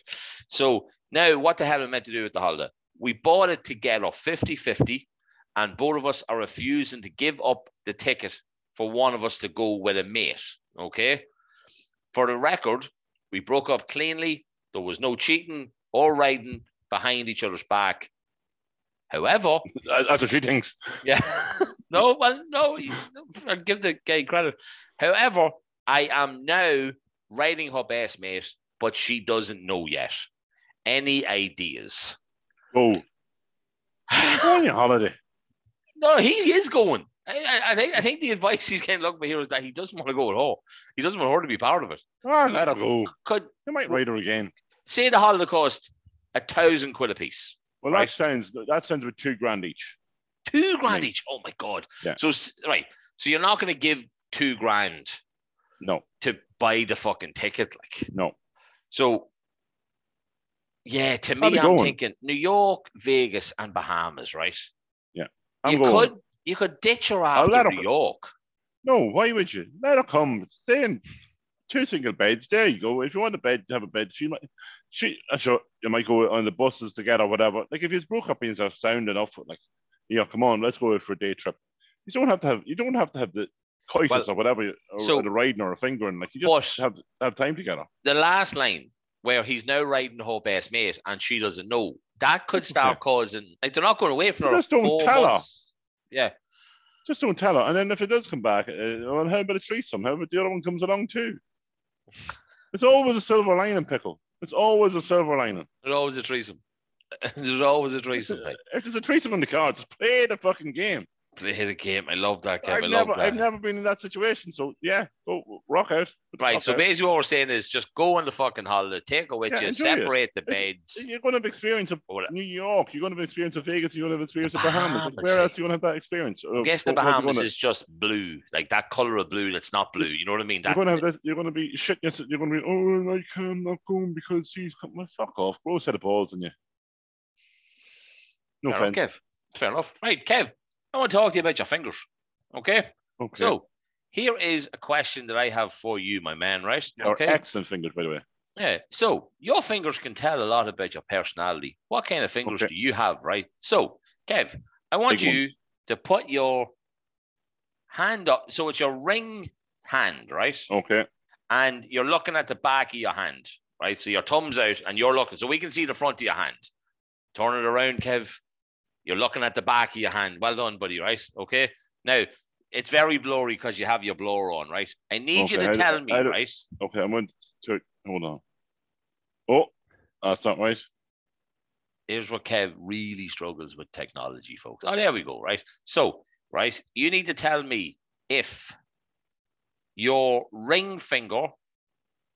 So now what the hell am I meant to do with the holiday? We bought it together 50-50 and both of us are refusing to give up the ticket for one of us to go with a mate, okay? For the record, we broke up cleanly. There was no cheating or riding behind each other's back. However... That's what she thinks. Yeah. No, I'll give the guy credit. However, I am now riding her best mate, but she doesn't know yet. Any ideas? Go on your holiday. No, he is going. I think the advice he's getting looking for here is that he doesn't want to go with her. He doesn't want her to be part of it. Oh, let her go. You might ride her again. Say the holiday cost £1,000 a piece. Well, right? that sounds with $2,000 each. $2,000 each. Oh my God. Yeah. So you're not going to give $2,000. No. To buy the fucking ticket, like. No. So. Yeah, to me, I'm thinking New York, Vegas, and Bahamas, right? Yeah. You could ditch her after New York. No, why would you? Let her come. Stay in 2 single beds. There you go. If you want a bed, have a bed. You might go on the buses together, whatever. Like if you broke up, things are sound enough. Like, come on, let's go for a day trip. You don't have to have the coitus or whatever, or the riding or a fingering. Like you just have time together. The last line where he's now riding her best mate and she doesn't know, that could start causing. Like they're not going away for her. Just don't tell her. Yeah. Just don't tell her. And then if it does come back, well, how about a threesome? How about the other one comes along too? It's always a silver lining, Pickle. It's always a silver lining. There's always a threesome. There's always a threesome. If there's a threesome in the car, just play the fucking game. Play the game. I love that, Kev. I've never been in that situation. So, yeah, go rock out. Right, so basically what we're saying is just go on the fucking holiday, take her with you, separate the beds. You're going to have experience of New York. You're going to have experience of Vegas. You're going to have experience of Bahamas. Where else are you going to have that experience? I guess the Bahamas is just blue, like that color of blue that's not blue. You know what I mean? You're going to have this. You're going to be shit. You're going to be, I'm not going because she's well, fuck off. Grow a set of balls in you. No offense. Kev. Fair enough. Right, Kev. I want to talk to you about your fingers. Okay? So, here is a question that I have for you, my man, right? Okay. Excellent fingers, by the way. Yeah. So, your fingers can tell a lot about your personality. What kind of fingers do you have, right? So, Kev, I want you to put your hand up. So, it's your ring hand, right? Okay. And you're looking at the back of your hand, right? So, your thumb's out and you're looking. So, we can see the front of your hand. Turn it around, Kev. You're looking at the back of your hand. Well done, buddy, right? Okay. Now, it's very blurry because you have your blower on, right? I need you to tell me, right? Okay, I'm going to... Hold on. Oh, that's not right. Here's where Kev really struggles with technology, folks. Oh, there we go, right? So, right, you need to tell me if your ring finger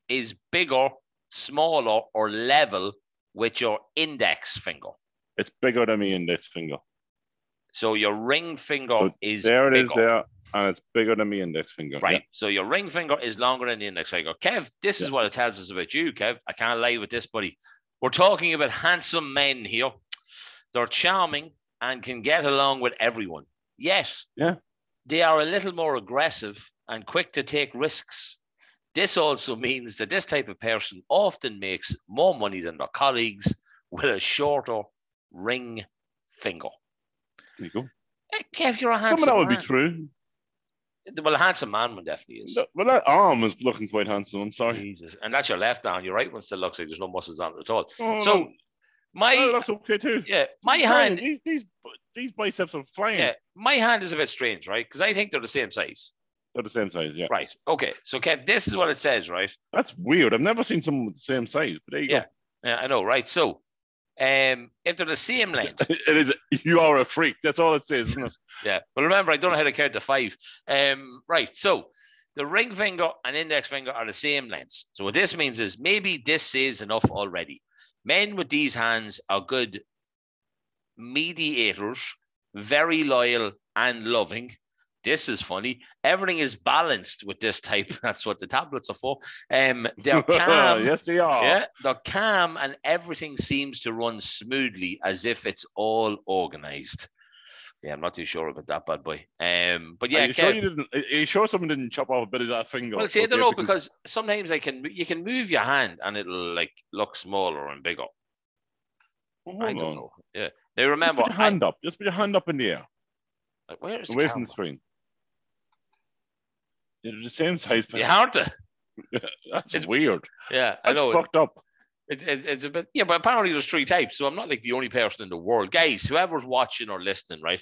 is bigger, smaller, or level with your index finger. It's bigger than my index finger. So your ring finger is there. It bigger. is there, and it's bigger than my index finger. Right. Yeah. So your ring finger is longer than the index finger. Kev, this is what it tells us about you, Kev. I can't lie with this, buddy. We're talking about handsome men here. They're charming and can get along with everyone. Yet, they are a little more aggressive and quick to take risks. This also means that this type of person often makes more money than their colleagues with a shorter ring finger. There you go. Kev, you're a handsome man. Some of that would be true. Well, a handsome man one definitely is. No, well, that arm is looking quite handsome. I'm sorry. Jesus. And that's your left arm. Your right one still looks like there's no muscles on it at all. Oh, so no. That looks okay too. Yeah, my hand. These biceps are flying. Yeah, my hand is a bit strange, right? Because I think they're the same size. They're the same size, yeah. Right. Okay. So, Kev, this is what it says, right? That's weird. I've never seen someone with the same size, but there you go. Yeah, I know, right? So, if they're the same length, it is. You are a freak. That's all it says, isn't it? Yeah. But remember, I don't know how to count to 5. Right. So, the ring finger and index finger are the same lengths. So, what this means is maybe this says enough already. Men with these hands are good mediators, very loyal and loving. This is funny. Everything is balanced with this type. That's what the tablets are for. They're calm. Yes, they are. Yeah, they're calm and everything seems to run smoothly as if it's all organized. Yeah, I'm not too sure about that, bad boy. But yeah, are you sure someone didn't chop off a bit of that finger? Well, see, I don't know, because sometimes you can move your hand and it'll like look smaller and bigger. I don't know. Yeah. Now remember, just put your hand up in the air. Like, where is away from the screen? They're the same size. You aren't they? It's weird. Yeah, I know. It's fucked up. It's a bit, yeah, but apparently there's 3 types, so I'm not like the only person in the world. Guys, whoever's watching or listening, right,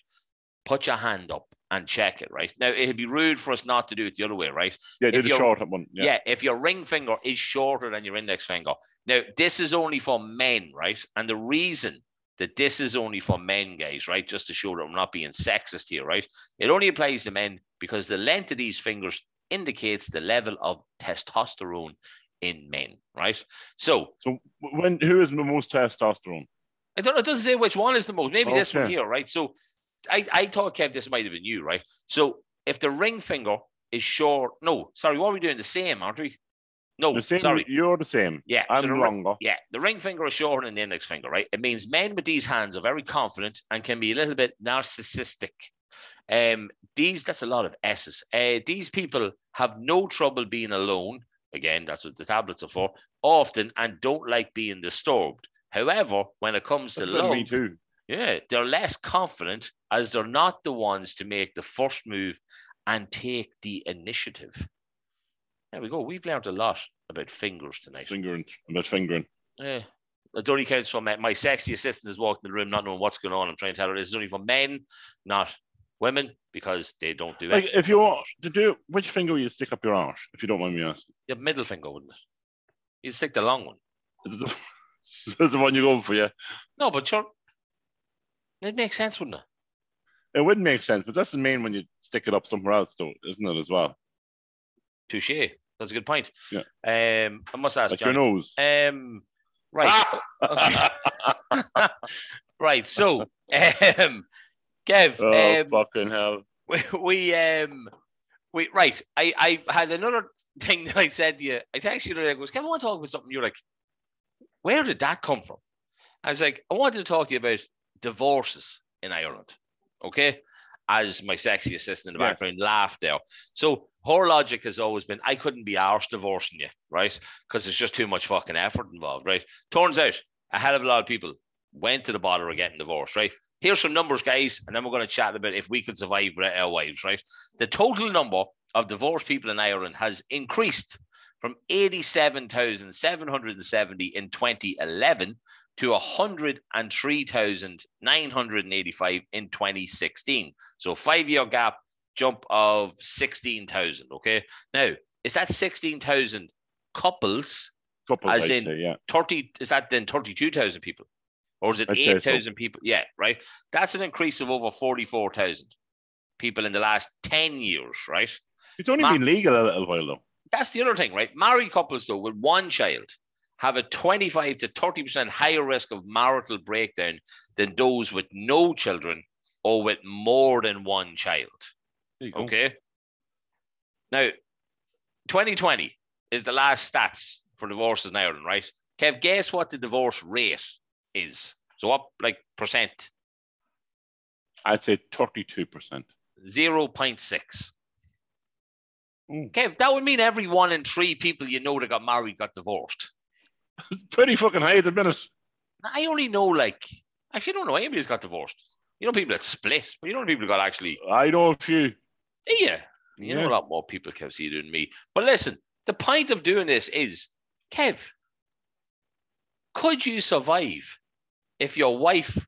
put your hand up and check it, right? Now, it'd be rude for us not to do it the other way, right? Yeah, do the shorter one. Yeah, if your ring finger is shorter than your index finger. Now, this is only for men, right? And the reason that this is only for men, guys, right, just to show that I'm not being sexist here, right? It only applies to men because the length of these fingers indicates the level of testosterone in men, right? So who is the most testosterone? I don't know. It doesn't say which one is the most. Maybe this one here, right? So I thought, Kev, this might have been you, right? So if the ring finger is short, no, sorry, what are we doing? The same, aren't we? No, the same, sorry. You're the same. Yeah, I'm longer. Yeah, the ring finger is shorter than the index finger, right? It means men with these hands are very confident and can be a little bit narcissistic. That's a lot of S's. These people have no trouble being alone. Again, that's what the tablets are for. Often, and don't like being disturbed. However, when it comes to love, me too. Yeah, they're less confident as they're not the ones to make the first move and take the initiative. There we go. We've learned a lot about fingers tonight. Fingering. Yeah. It only counts for men. My sexy assistant is walking in the room not knowing what's going on. I'm trying to tell her this is only for men, not women, because they don't do it. Like, if you want to do, which finger will you stick up your arse, if you don't mind me asking? Your middle finger, wouldn't it? You'd stick the long one. That's the one you're going for, yeah? No, but sure. It makes sense, wouldn't it? It wouldn't make sense, but that's the main when you stick it up somewhere else, though, isn't it, as well? Touche. That's a good point. Yeah. I must ask, like Johnny. your nose. Right. Right. So, Kev. Fucking hell. Right. I had another thing that I said to you. I texted you today. I goes, Kev, I want to talk about something. You're like, where did that come from? I was like, I wanted to talk to you about divorces in Ireland. Okay. As my sexy assistant in the background laughed there. So her logic has always been, I couldn't be arsed divorcing you, right? Because it's just too much fucking effort involved, right? Turns out a hell of a lot of people went to the bother of getting divorced, right? Here's some numbers, guys, and then we're going to chat about if we could survive without our wives, right? The total number of divorced people in Ireland has increased from 87,770 in 2011 to 103,985 in 2016. So 5-year gap, jump of 16,000. Okay. Now, is that 16,000 couples? As in 30? Is that then 32,000 people, or is it 8,000 people? Yeah, right. That's an increase of over 44,000 people in the last 10 years, right? It's only been legal a little while though. That's the other thing, right? Married couples though with one child have a 25 to 30% higher risk of marital breakdown than those with no children or with more than one child. Okay. Now, 2020 is the last stats for divorces in Ireland, right? Kev, guess what the divorce rate is? So what, like, percent? I'd say 32%. 0.6. Kev, that would mean every 1 in 3 people you know that got married got divorced. Pretty fucking high at the minute. I only know, like, actually, I don't know anybody who's got divorced. You know people that split, but you know people who got actually. I know a few. Yeah. You know a lot more people, Kev, see you than me. But listen, the point of doing this is, Kev, could you survive if your wife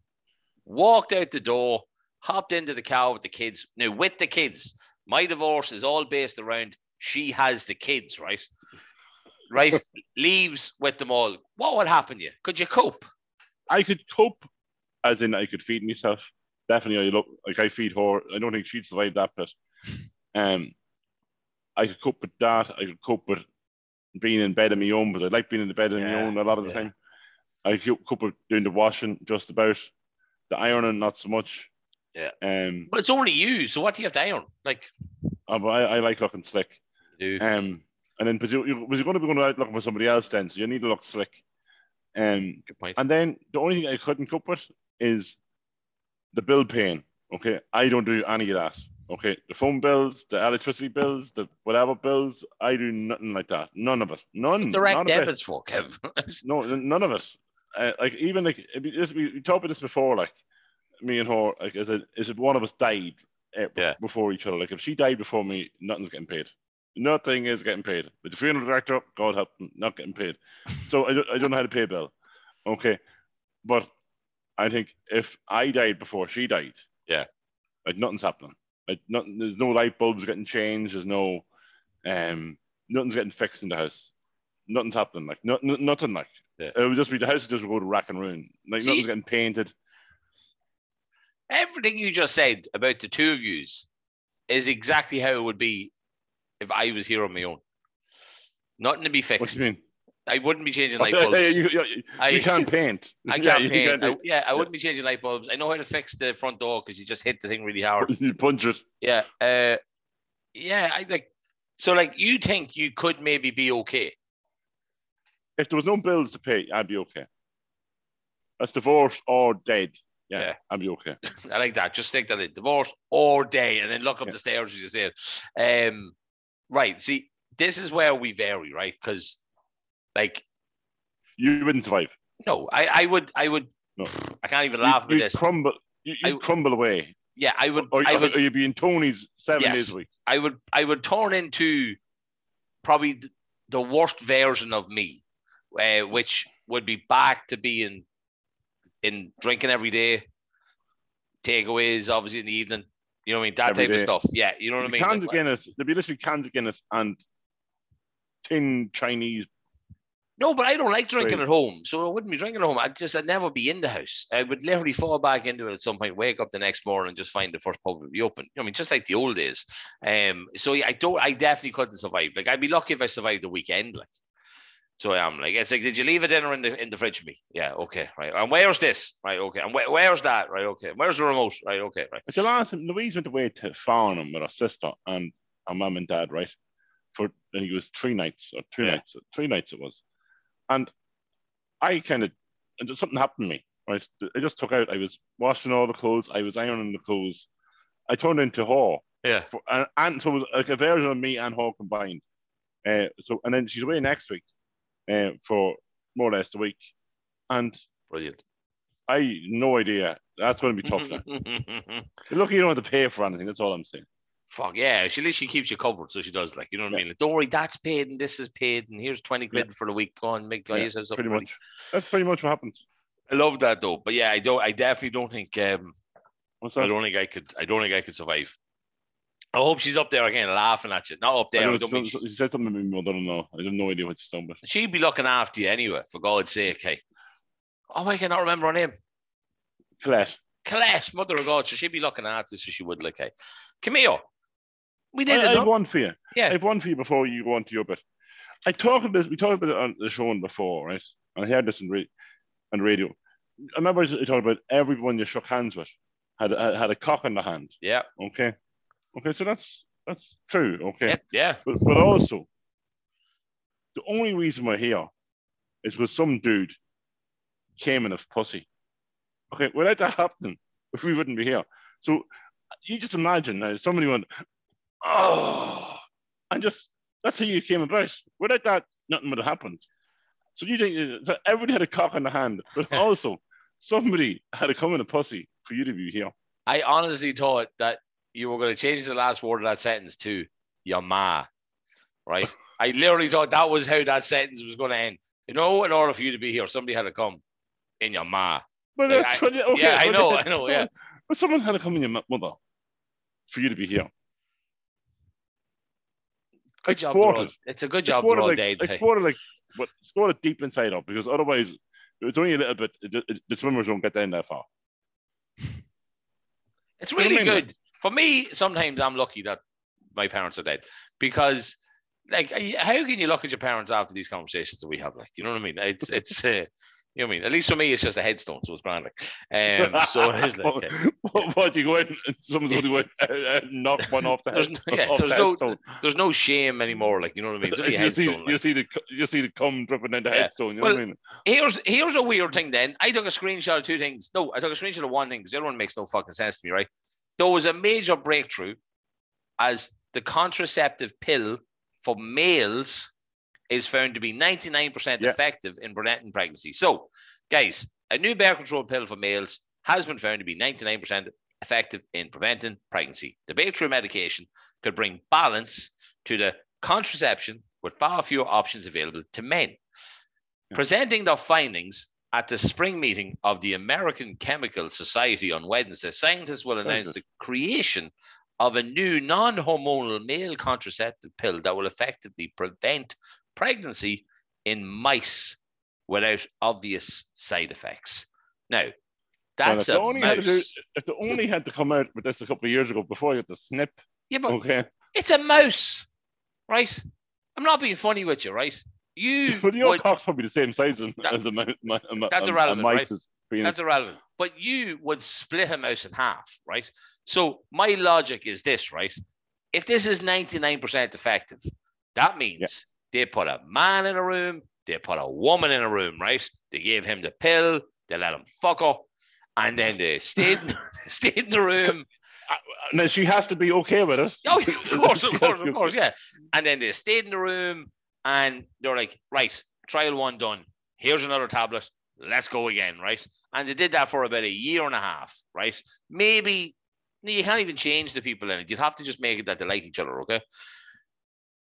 walked out the door, hopped into the car with the kids? Now, with the kids, my divorce is all based around she has the kids, right? Right? Leaves with them all. What would happen to you? Could you cope? I could cope, as in I could feed myself. Definitely, I feed her. I don't think she'd survive that bit. I could cope with that. I could cope with being in bed on my own, but I like being in the bed on my own a lot of the time. I could cope with doing the washing just about. The ironing, not so much. Yeah. But it's only you, so what do you have to iron? Like, I like looking slick. And then, was you going to be going out looking for somebody else then? So you need to look slick. Good point. And then the only thing I couldn't cope with is the bill paying. Okay, I don't do any of that. Okay, the phone bills, the electricity bills, the whatever bills, I do nothing like that. None of it. None. Direct debits for Kev. No, none of it. Like even like we talked about this before. Like me and her, like is it one of us died before each other? Like if she died before me, nothing's getting paid. Nothing is getting paid. With the funeral director, God help them, not getting paid. So I don't know how to pay a bill. Okay, but I think if I died before she died, like nothing's happening. Like nothing. There's no light bulbs getting changed. There's no, nothing's getting fixed in the house. Nothing's happening. Like nothing. Like it would just be the house would just go to rack and ruin. Like nothing's getting painted. Everything you just said about the two of yous is exactly how it would be if I was here on my own. Nothing to be fixed. What do you mean? I wouldn't be changing light bulbs. You can't paint. I can't paint. I wouldn't be changing light bulbs. I know how to fix the front door because you just hit the thing really hard. You punch it. Yeah. I like. So, like, you think you could maybe be okay? If there was no bills to pay, I'd be okay. That's divorce or dead. Yeah, I'd be okay. I like that. Just stick that in. Divorce or dead, and then look up the stairs as you said. Right. See, this is where we vary, right? Because, like, you wouldn't survive. No, I would. No. I can't even laugh about this. You'd crumble away. Yeah, I would. Or you'd be in Tony's 7 days a week. I would turn into probably the worst version of me, which would be back to being in drinking every day, takeaways obviously in the evening. You know what I mean? That every type day. Of stuff. Yeah, you know what I mean? Cans of Guinness. There'd be literally cans of Guinness and tin Chinese. No, but I don't like drinking at home, so I wouldn't be drinking at home. I'd never be in the house. I would literally fall back into it at some point, wake up the next morning and just find the first pub would be open. You know what I mean? Just like the old days. So yeah, I definitely couldn't survive. Like, I'd be lucky if I survived the weekend. Like, so I am. Like, it's like, did you leave a dinner in the fridge for me? Yeah, okay, right. And where's this? Right, okay. And where's that? Right, okay. Where's the remote? Right, okay, right. But the last time Louise went away to Farnham with her sister and her mum and dad, right? I think it was 3 nights or 2 nights. 3 nights it was. And something happened to me, right? I just took out, I was washing all the clothes, I was ironing the clothes. I turned into her. Yeah. And so it was like a version of me and her combined. And then she's away next week for more or less the week. And brilliant. I no idea. That's going to be tough now. Lucky you don't have to pay for anything, that's all I'm saying. Fuck yeah, she literally keeps you covered, so she does. Like, you know what I mean? Like, don't worry, that's paid and this is paid, and here's 20 quid for the week. Go on, make guys have something. Pretty much. That's pretty much what happens. I love that though, but yeah, I definitely don't think. What's that? I don't think I could survive. I hope she's up there again, laughing at you. Not up there. She said something to me, I don't know. I have no idea what she's talking about. She'd be looking after you anyway, for God's sake. Hey, I cannot remember her name. Colette, mother of God. So she'd be looking after you, so she would. Like, hey, come here. We did it. I have one for you. Yeah. I have one for you before you go on to your bit. We talked about it on the show before, right? And I heard this on the radio. I remember you talking about everyone you shook hands with had a cock in the hand. Yeah. Okay. So that's true. Okay. Yeah. But also, the only reason we're here is with some dude came in a pussy. Okay, without that happening, we wouldn't be here. So you just imagine now somebody went, oh, and just that's how you came about. Without that, nothing would have happened. So you think that everybody had a cock in the hand, but also somebody had to come in a pussy for you to be here. I honestly thought that you were going to change the last word of that sentence to your ma, right? I literally thought that was how that sentence was going to end. In order for you to be here, somebody had to come in your ma. But that's okay. Yeah, I know. Yeah, but someone had to come in your mother for you to be here. Good job, Broad. It's a good job, Broad Day. Explore it deep inside up, because otherwise, it's only a little bit. The swimmers won't get down that far. It's really good. For me, sometimes I'm lucky that my parents are dead, because, like, how can you look at your parents after these conversations that we have? Like, you know what I mean? It's you know what I mean? At least for me, it's just a headstone, so it's grand. Like, so it is like, what you go in and someone's going to go in, knock one off the head. There's no shame anymore. Like, you know what I mean? It's only a headstone. You see the cum dripping down the headstone. You know what I mean? Here's a weird thing. Then I took a screenshot of two things. No, I took a screenshot of one thing because the other one makes no fucking sense to me. Right? There was a major breakthrough as the contraceptive pill for males is found to be 99% effective in preventing pregnancy. So, guys, a new birth control pill for males has been found to be 99% effective in preventing pregnancy. The breakthrough medication could bring balance to the contraception with far fewer options available to men. Yeah. Presenting their findings at the spring meeting of the American Chemical Society on Wednesday, scientists will announce the creation of a new non-hormonal male contraceptive pill that will effectively prevent pregnancy in mice without obvious side effects. Now, that's a mouse. If they only had to come out with this a couple of years ago before you had to snip. Yeah, but it's a mouse, right? I'm not being funny with you, right? But your cock's probably the same size as a mouse. That's irrelevant, right? That's irrelevant. But you would split a mouse in half, right? So my logic is this, right? If this is 99% effective, that means they put a man in a room, they put a woman in a room, right? They gave him the pill, they let him fuck her, and then they stayed in the room. Now she has to be okay with it. Oh, of course, yeah. And then they stayed in the room, and they're like, right, trial one done. Here's another tablet. Let's go again, right? And they did that for about a year and a half, right? Maybe you can't even change the people in it. You'd have to just make it that they like each other, okay?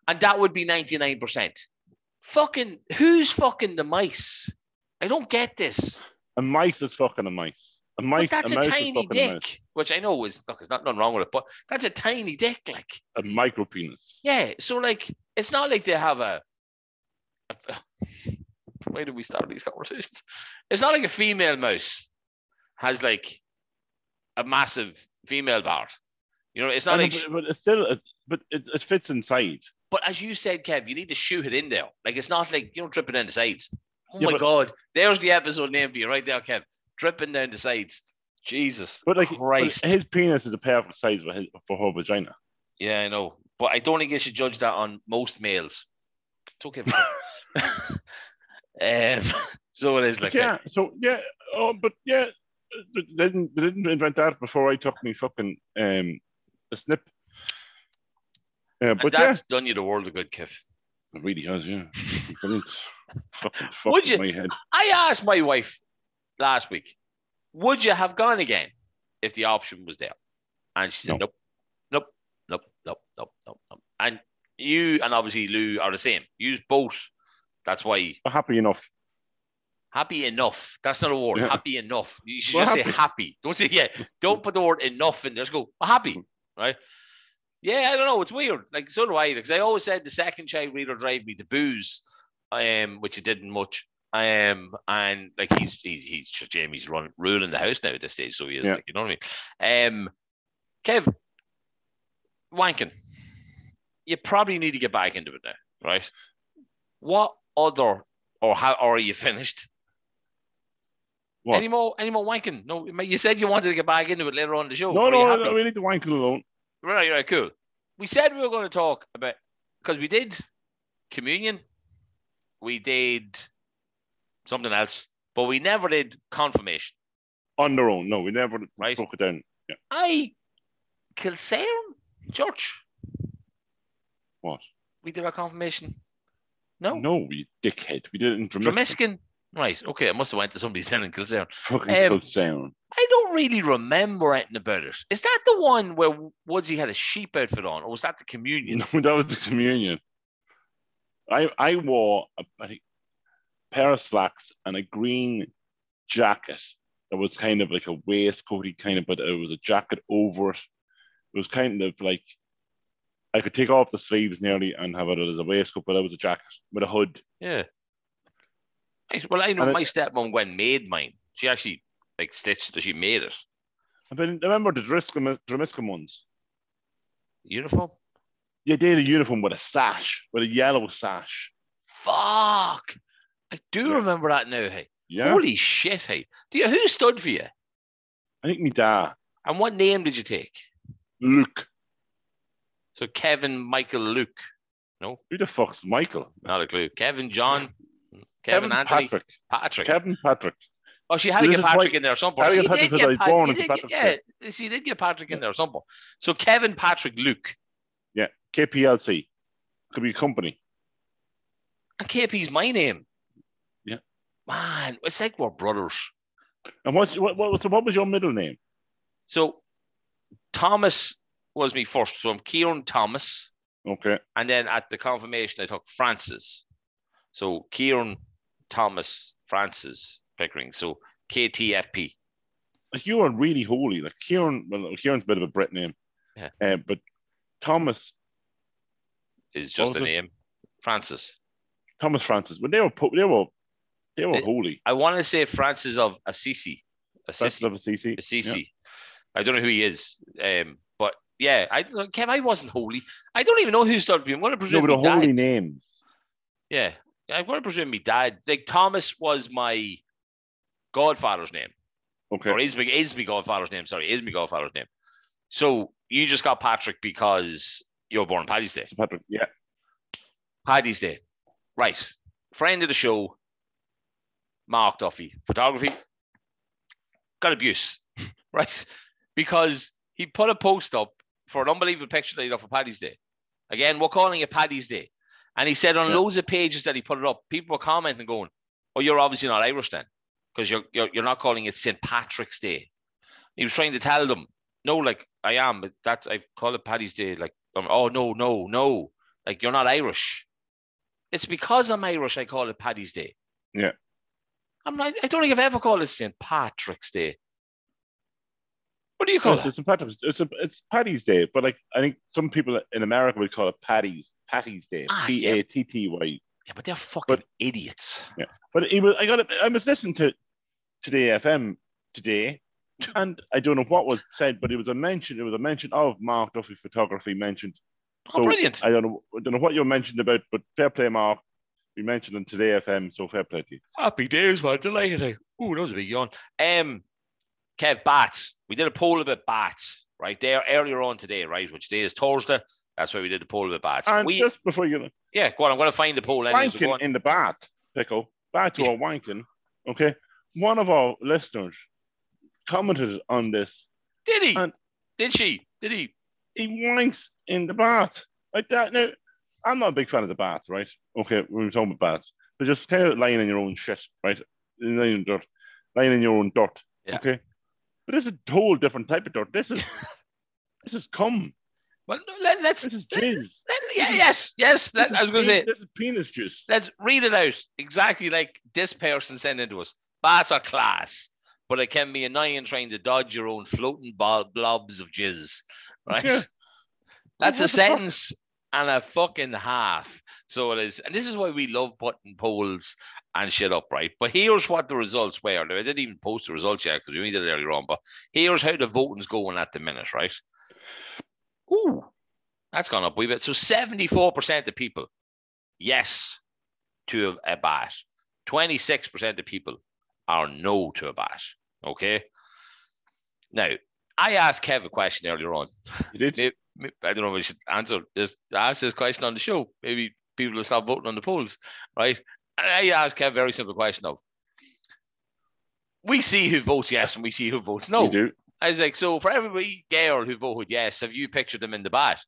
And that would be 99%. Fucking, who's fucking the mice? I don't get this. A mice is fucking a mice. A mice, but that's a tiny dick, which I know is, look, there's nothing wrong with it, but that's a tiny dick, like. A micro penis. Yeah, so, like, it's not like they have why did we start these conversations? It's not like a female mouse has, like, a massive female part. You know, it's not like... But it's still... But it fits inside. But as you said, Kev, you need to shoot it in there. Like, it's not like, you don't drip it down the sides. Oh, my God. There's the episode name for you right there, Kev. Dripping down the sides. Jesus Christ. But his penis is a perfect size for her vagina. Yeah, I know. But I don't think you should judge that on most males. It's okay. So it is like... Yeah, so, yeah. Oh, but, yeah. They didn't invent that before I took me fucking a snip. But that's done you the world of good, Kev. It really has, yeah. fucking my head. I asked my wife last week, would you have gone again if the option was there? And she said, nope. And you and obviously Lou are the same. Use both. That's why. Happy enough. Happy enough. That's not a word. Yeah. Happy enough. You should just say happy. Don't say, don't put the word enough in there. Just go, happy. Right? Yeah, I don't know. It's weird. Like, so do I. Because I always said the second child will either drive me to booze, which it didn't much. And like Jamie's ruling the house now at this stage, so he is. Yeah. Like, you know what I mean? Kev, wanking. You probably need to get back into it now, right? What other, or are you finished? What? Any more wanking? No, you said you wanted to get back into it later on in the show. No, we need to wank alone. Right, cool. We said we were going to talk about, because we did communion, we did something else, but we never did confirmation. On their own. No, we never broke it down. Yeah. Kilsairn Church. What? We did our confirmation. No, we dickhead. We did it in Dromiskin. Right, okay. I must have went to somebody's then in Kilsairn. Fucking Kilsairn. I don't really remember anything about it. Is that the one where Woodsy had a sheep outfit on, or was that the communion? No, that was the communion. I wore a pair of slacks and a green jacket that was kind of like a waistcoaty kind of, but it was a jacket over it. It was kind of like I could take off the sleeves nearly and have it as a waistcoat, but it was a jacket with a hood. Yeah. Well, I know my stepmom went and made mine. She actually stitched it. She made it. I remember the Dromiskin ones. Uniform? Yeah, they had a uniform with a sash, with a yellow sash. Fuck! I do remember that now, hey. Yeah. Holy shit, hey. Who stood for you? I think me dad. And what name did you take? Luke. So Kevin, Michael, Luke. No? Who the fuck's Michael? Not a clue. Kevin, John, Kevin Anthony. Patrick. Kevin Patrick. Oh, she had to get Patrick in there somewhere. She did get Patrick in there somewhere. So Kevin, Patrick, Luke. Yeah, KPLC. Could be a company. And KP's my name. Yeah. Man, it's like we're brothers. And what was your middle name? So Thomas was me first. So I'm Kieran Thomas. Okay. And then at the confirmation, I took Francis. So Kieran Thomas Francis Pickering. So KTFP. Like you are really holy. Like Kieran's a bit of a Brit name. Yeah. But Thomas is just a name. Francis. Thomas Francis. But they were holy. I want to say Francis of Assisi. Francis of Assisi. Yeah. I don't know who he is. But yeah, Kev, I wasn't holy. I don't even know who started me. I'm going to presume no, but a holy name. Yeah. I'm going to presume me dad. Like Thomas was my godfather's name. Okay. Or is my godfather's name. Sorry, is my godfather's name. So you just got Patrick because you were born Paddy's Day. Patrick, yeah. Paddy's Day. Right. Friend of the show, Mark Duffy. Photography. Got abuse. Right. Because he put a post up for an unbelievable picture that he got for Paddy's Day. Again, we're calling it Paddy's Day. And he said on loads of pages that he put it up, people were commenting going, oh, you're obviously not Irish then, because you're not calling it St. Patrick's Day. He was trying to tell them, no, like I am, but I've called it Paddy's Day. Like, oh, no. Like, you're not Irish. It's because I'm Irish, I call it Paddy's Day. Yeah. I don't think I've ever called it St. Patrick's Day. What do you call it? It's St. Patrick's. It's Paddy's Day, but like I think some people in America would call it Paddy's Day. Patty. Yeah, but they're fucking idiots. Yeah, but I was listening to Today FM today, and I don't know what was said, but it was a mention of Mark Duffy photography mentioned. Oh, brilliant! I don't know what you mentioned about, but fair play, Mark. We mentioned on Today FM, so fair play to you. Happy days, man! Delighted. Ooh, that was a big yawn. Kev, bats. We did a poll about bats, right? There earlier on today, right? Which day is Thursday. That's why we did the poll about bats. And just before you... Yeah, go on. I'm going to find the poll. Anyway, wanking in the bat, Pico. Back to our wanking, okay? One of our listeners commented on this. Did he? Did she? Did he? He wanks in the bath. Like that. Now, I'm not a big fan of the bath, right? Okay, we were talking about baths. But just kind of lying in your own shit, right? Lying in your own dirt, okay? But this is a whole different type of dirt. This is cum. Well, let's. This is jizz. Yes. I was going to say. This is penis juice. Let's read it out exactly like this person sent into us. Baths are class, but it can be annoying trying to dodge your own floating blobs of jizz. Right? Yeah. That's a sentence and a fucking half. So it is. And this is why we love putting polls and shit up, right? But here's what the results were. Now, I didn't even post the results yet because we did it earlier on, but here's how the voting's going at the minute, right? Ooh, that's gone up a wee bit. So 74% of people, yes, to a bat. 26% of people are no to a bat. Okay. Now, I asked Kev a question earlier on. You did? I don't know if we should ask this question on the show. Maybe people will stop voting on the polls, right? And I asked Kev a very simple question of, we see who votes yes and we see who votes no. We do. I was like, so for every girl who voted yes, have you pictured them in the bat?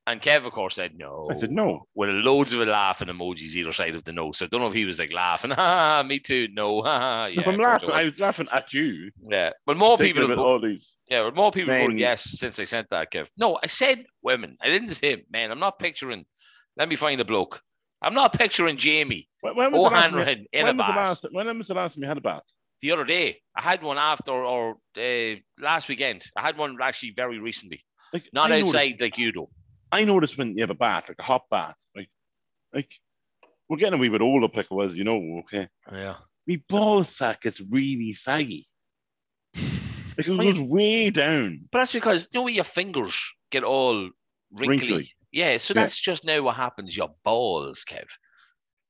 And Kev, of course, said no. I said no. With loads of laughing emojis either side of the no. So I don't know if he was like laughing. Ha, me too. No. Ha, yeah. I'm laughing. I was laughing at you. Yeah. But more people have all these. Yeah, but more people voted yes since I sent that, Kev. No, I said women. I didn't say men. I'm not picturing. Let me find a bloke. I'm not picturing Jamie. When was the last time you had a bath? The other day. I had one after or last weekend. I had one actually very recently. Like, not outside like you do. I noticed when you have a bath, like a hot bath, like we're getting a wee bit older, Pico, as you know, okay? Yeah. My ball sack gets really saggy. Like it goes way down. But that's because your fingers get all wrinkly. Yeah, so that's just now what happens. Your balls, Kev.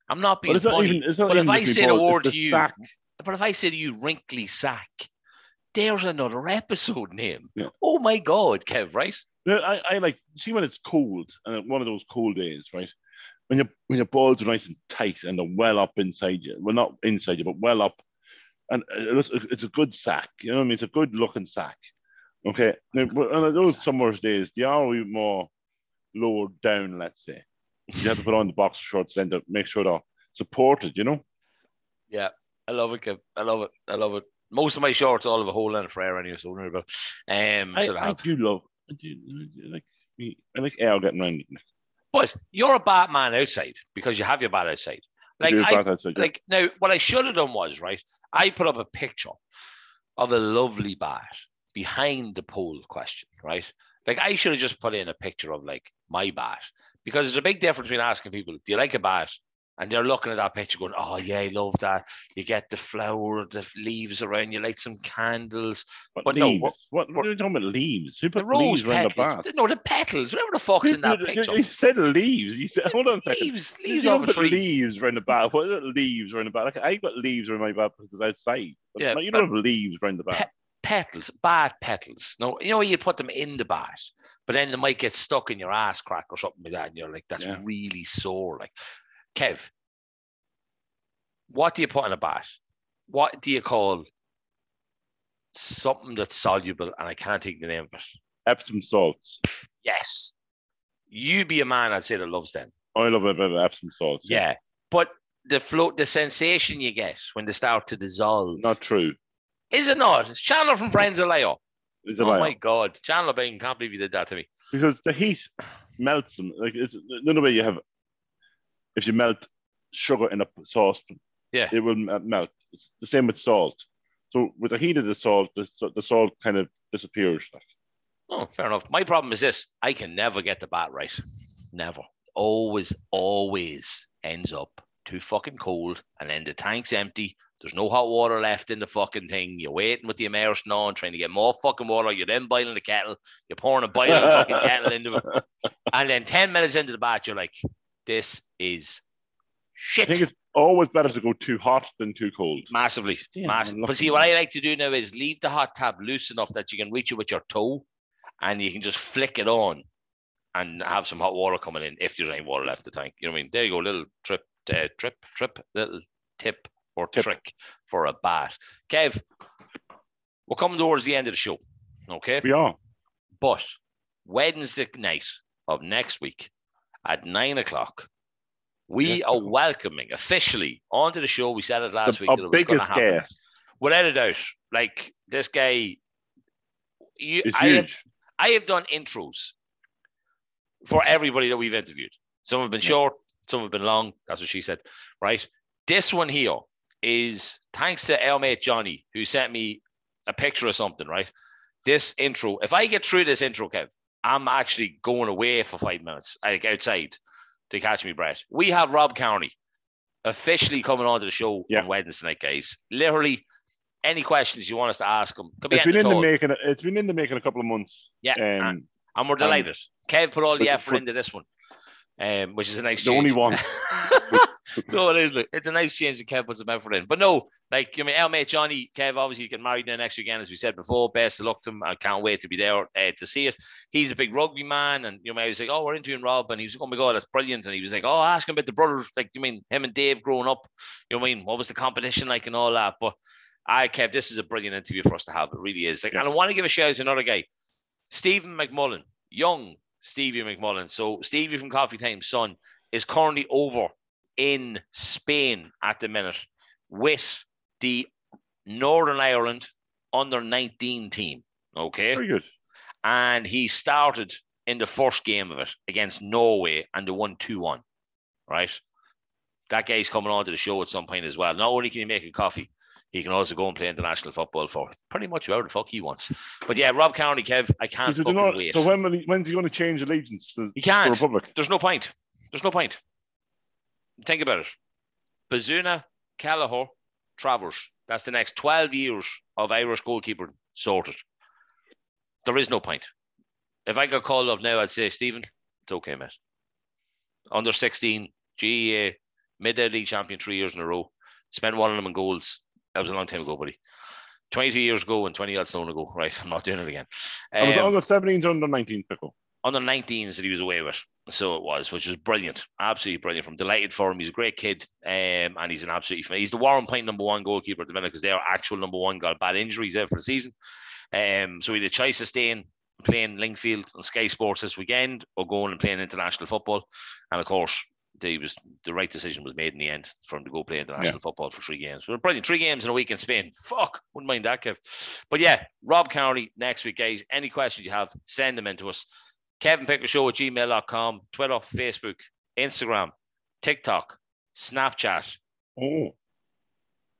I'm not being funny. But if I say the word to you, but if I say to you, wrinkly sack, there's another episode name. Yeah. Oh my God, Kev, right? I like see when it's cold and one of those cold days, right? When your balls are nice and tight and they're well up inside you. Well, not inside you, but well up, and it's a good sack. You know what I mean? It's a good looking sack. Okay. Now, on those summer days, they are a wee more lower down. Let's say you have to put on the boxer shorts then to make sure they're supported. You know? Yeah, I love it, Kev. I love it. Most of my shorts all have a hole in it for air anyway, so don't worry about it. I like air getting around it. But you're a Batman outside because you have your bat outside. Now, what I should have done was, right, I put up a picture of a lovely bat behind the poll question, right? Like, I should have just put in a picture of, like, my bat because there's a big difference between asking people, do you like a bat? And they're looking at that picture going, oh, yeah, I love that. You get the flower, the leaves around, you light some candles. But leaves? No, what are you talking about leaves? Who put leaves around the bath? No, the petals, whatever the fuck's in that picture. You said leaves. You said, hold on a second. Leaves off a tree. Leaves around the bath. What are leaves around the bath? Like, I've got leaves around my bath because it's outside. But you don't have leaves around the bath. Petals, bat petals. No, you put them in the bat, but then they might get stuck in your ass crack or something like that. And you're like, that's really sore. Like, Kev, what do you put in a bat? What do you call something that's soluble? And I can't think the name of it. Epsom salts. Yes. You be a man, I'd say, that loves them. I love a bit of Epsom salts. Yeah. But the sensation you get when they start to dissolve. Not true. Is it not? It's Chandler from Friends of Leo. Oh my God. Chandler Bing, can't believe you did that to me. Because the heat melts them. Like, it's another way you have, if you melt sugar in a saucepan, it will melt. It's the same with salt. So with the heat of the salt kind of disappears. Oh, fair enough. My problem is this. I can never get the bat right. Never. Always ends up too fucking cold and then the tank's empty. There's no hot water left in the fucking thing. You're waiting with the immersion on, trying to get more fucking water. You're then boiling the kettle. You're pouring a boiling fucking kettle into it. And then 10 minutes into the bath, you're like, this is shit. I think it's always better to go too hot than too cold. Massively. But see, what I like to do now is leave the hot tap loose enough that you can reach it with your toe and you can just flick it on and have some hot water coming in if there's any water left in the tank. You know what I mean? There you go. Little little tip or trick for a bat. Kev, we're coming towards the end of the show. Okay? We are. But Wednesday night of next week at 9:00, we are welcoming officially onto the show. We said it last week that it was going to happen. Guest. Without a doubt. Like, this guy, huge. I have done intros for everybody that we've interviewed. Some have been short, some have been long. That's what she said, right? This one here is thanks to our mate Johnny, who sent me a picture of something, right? This intro, if I get through this intro, Kev, I'm actually going away for 5 minutes, like outside, to catch me breath. We have Rob County officially coming on to the show on Wednesday night, guys. Literally, any questions you want us to ask him. It's been in the making a couple of months. Yeah, and we're delighted. Kev put all the effort into this one. which is a nice The change. only one. No, it is. Look, it's a nice change that Kev puts some effort in. But no, like, our mate Johnny, Kev, obviously getting married now next weekend, as we said before. Best of luck to him. I can't wait to be there to see it. He's a big rugby man. And, I was like, oh, we're interviewing Rob. And he was like, oh my God, that's brilliant. And he was like, oh, ask him about the brothers. Like, him and Dave growing up. What was the competition like and all that? But Kev, this is a brilliant interview for us to have. It really is. Like, and I want to give a shout out to another guy, Stephen McMullen, young Stevie McMullen. So Stevie from Coffee Time's son is currently over in Spain at the minute with the Northern Ireland under 19 team. Okay. Very good. And he started in the first game of it against Norway and they won 2-1. Right. That guy's coming on to the show at some point as well. Not only can he make a coffee, he can also go and play international football for pretty much whoever the fuck he wants. But yeah, Rob County, Kev, I can't wait. So when's he going to change allegiance to he can't. the Republic? There's no point. Think about it. Bazuna, Callagher, Travers. That's the next 12 years of Irish goalkeeper sorted. There is no point. If I got called up now, I'd say, Stephen, it's okay, mate. Under 16, GEA, mid-day league champion 3 years in a row. Spent one of them in goals. That was a long time ago, buddy. 22 years ago and 20 odd stone ago. Right, I'm not doing it again. Was it under 17s or under 19s, Pico? Under 19s that he was away with. So it was, which was brilliant. Absolutely brilliant. I'm delighted for him. He's a great kid. And he's an absolutely, he's the Warren Point #1 goalkeeper at the minute because their actual #1 got bad injuries out for the season. So he had a choice of staying, playing Lingfield on Sky Sports this weekend or going and playing international football. And of course, the right decision was made in the end for him to go play international football for 3 games. But brilliant. 3 games in a week in Spain. Fuck. Wouldn't mind that, Kev. But yeah, Rob County next week, guys. Any questions you have, send them in to us. KevinPickerShow@gmail.com, Twitter, Facebook, Instagram, TikTok, Snapchat. Oh.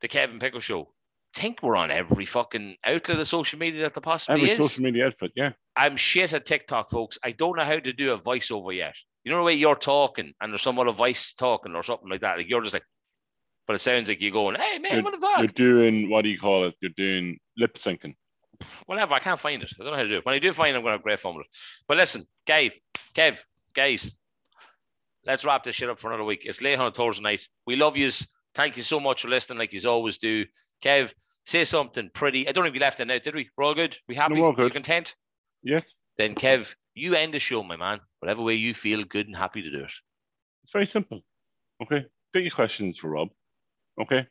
The Kevin Picker Show. I think we're on every fucking outlet of social media that there possibly is. Every social media outfit, yeah. I'm shit at TikTok, folks. I don't know how to do a voiceover yet. You know the way you're talking and there's some other voice talking or something like that. Like you're just like, but it sounds like you're going, hey, man, what the fuck? You're doing, what do you call it? You're doing lip syncing. Whatever, I can't find it. I don't know how to do it. When I do find it, I'm going to have great fun with it. But listen, Kev, guys, let's wrap this shit up for another week. It's late on a Thursday night. We love yous. Thank you so much for listening like you always do. Kev, say something pretty. I don't think we left it out, did we? We're all good? We happy? No, we're all good. You content? Yes. Then, Kev, you end the show, my man. Whatever way you feel good and happy to do it. It's very simple. Okay? Pick your questions for Rob. Okay?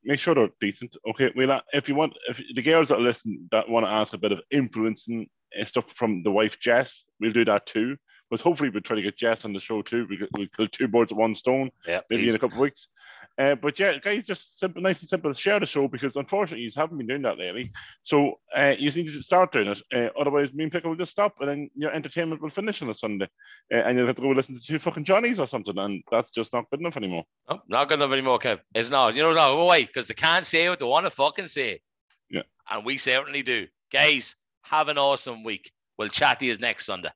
Make sure they're decent. Okay, if the girls that listen that want to ask a bit of influencing stuff from the wife Jess, we'll do that too. But hopefully we'll try to get Jess on the show too. We'll kill 2 birds with 1 stone. Yeah, maybe in a couple of weeks. But yeah, guys, just simple, nice and simple. Share the show because unfortunately you haven't been doing that lately. So you need to start doing it. Otherwise, me and Pico will just stop, and then your entertainment will finish on a Sunday, and you'll have to go listen to 2 fucking Johnnies or something, and that's just not good enough anymore. Oh, not good enough anymore, Kev. It's not. You know what? Why? Because they can't say what they want to fucking say. Yeah, and we certainly do. Guys, have an awesome week. We'll chat to you next Sunday.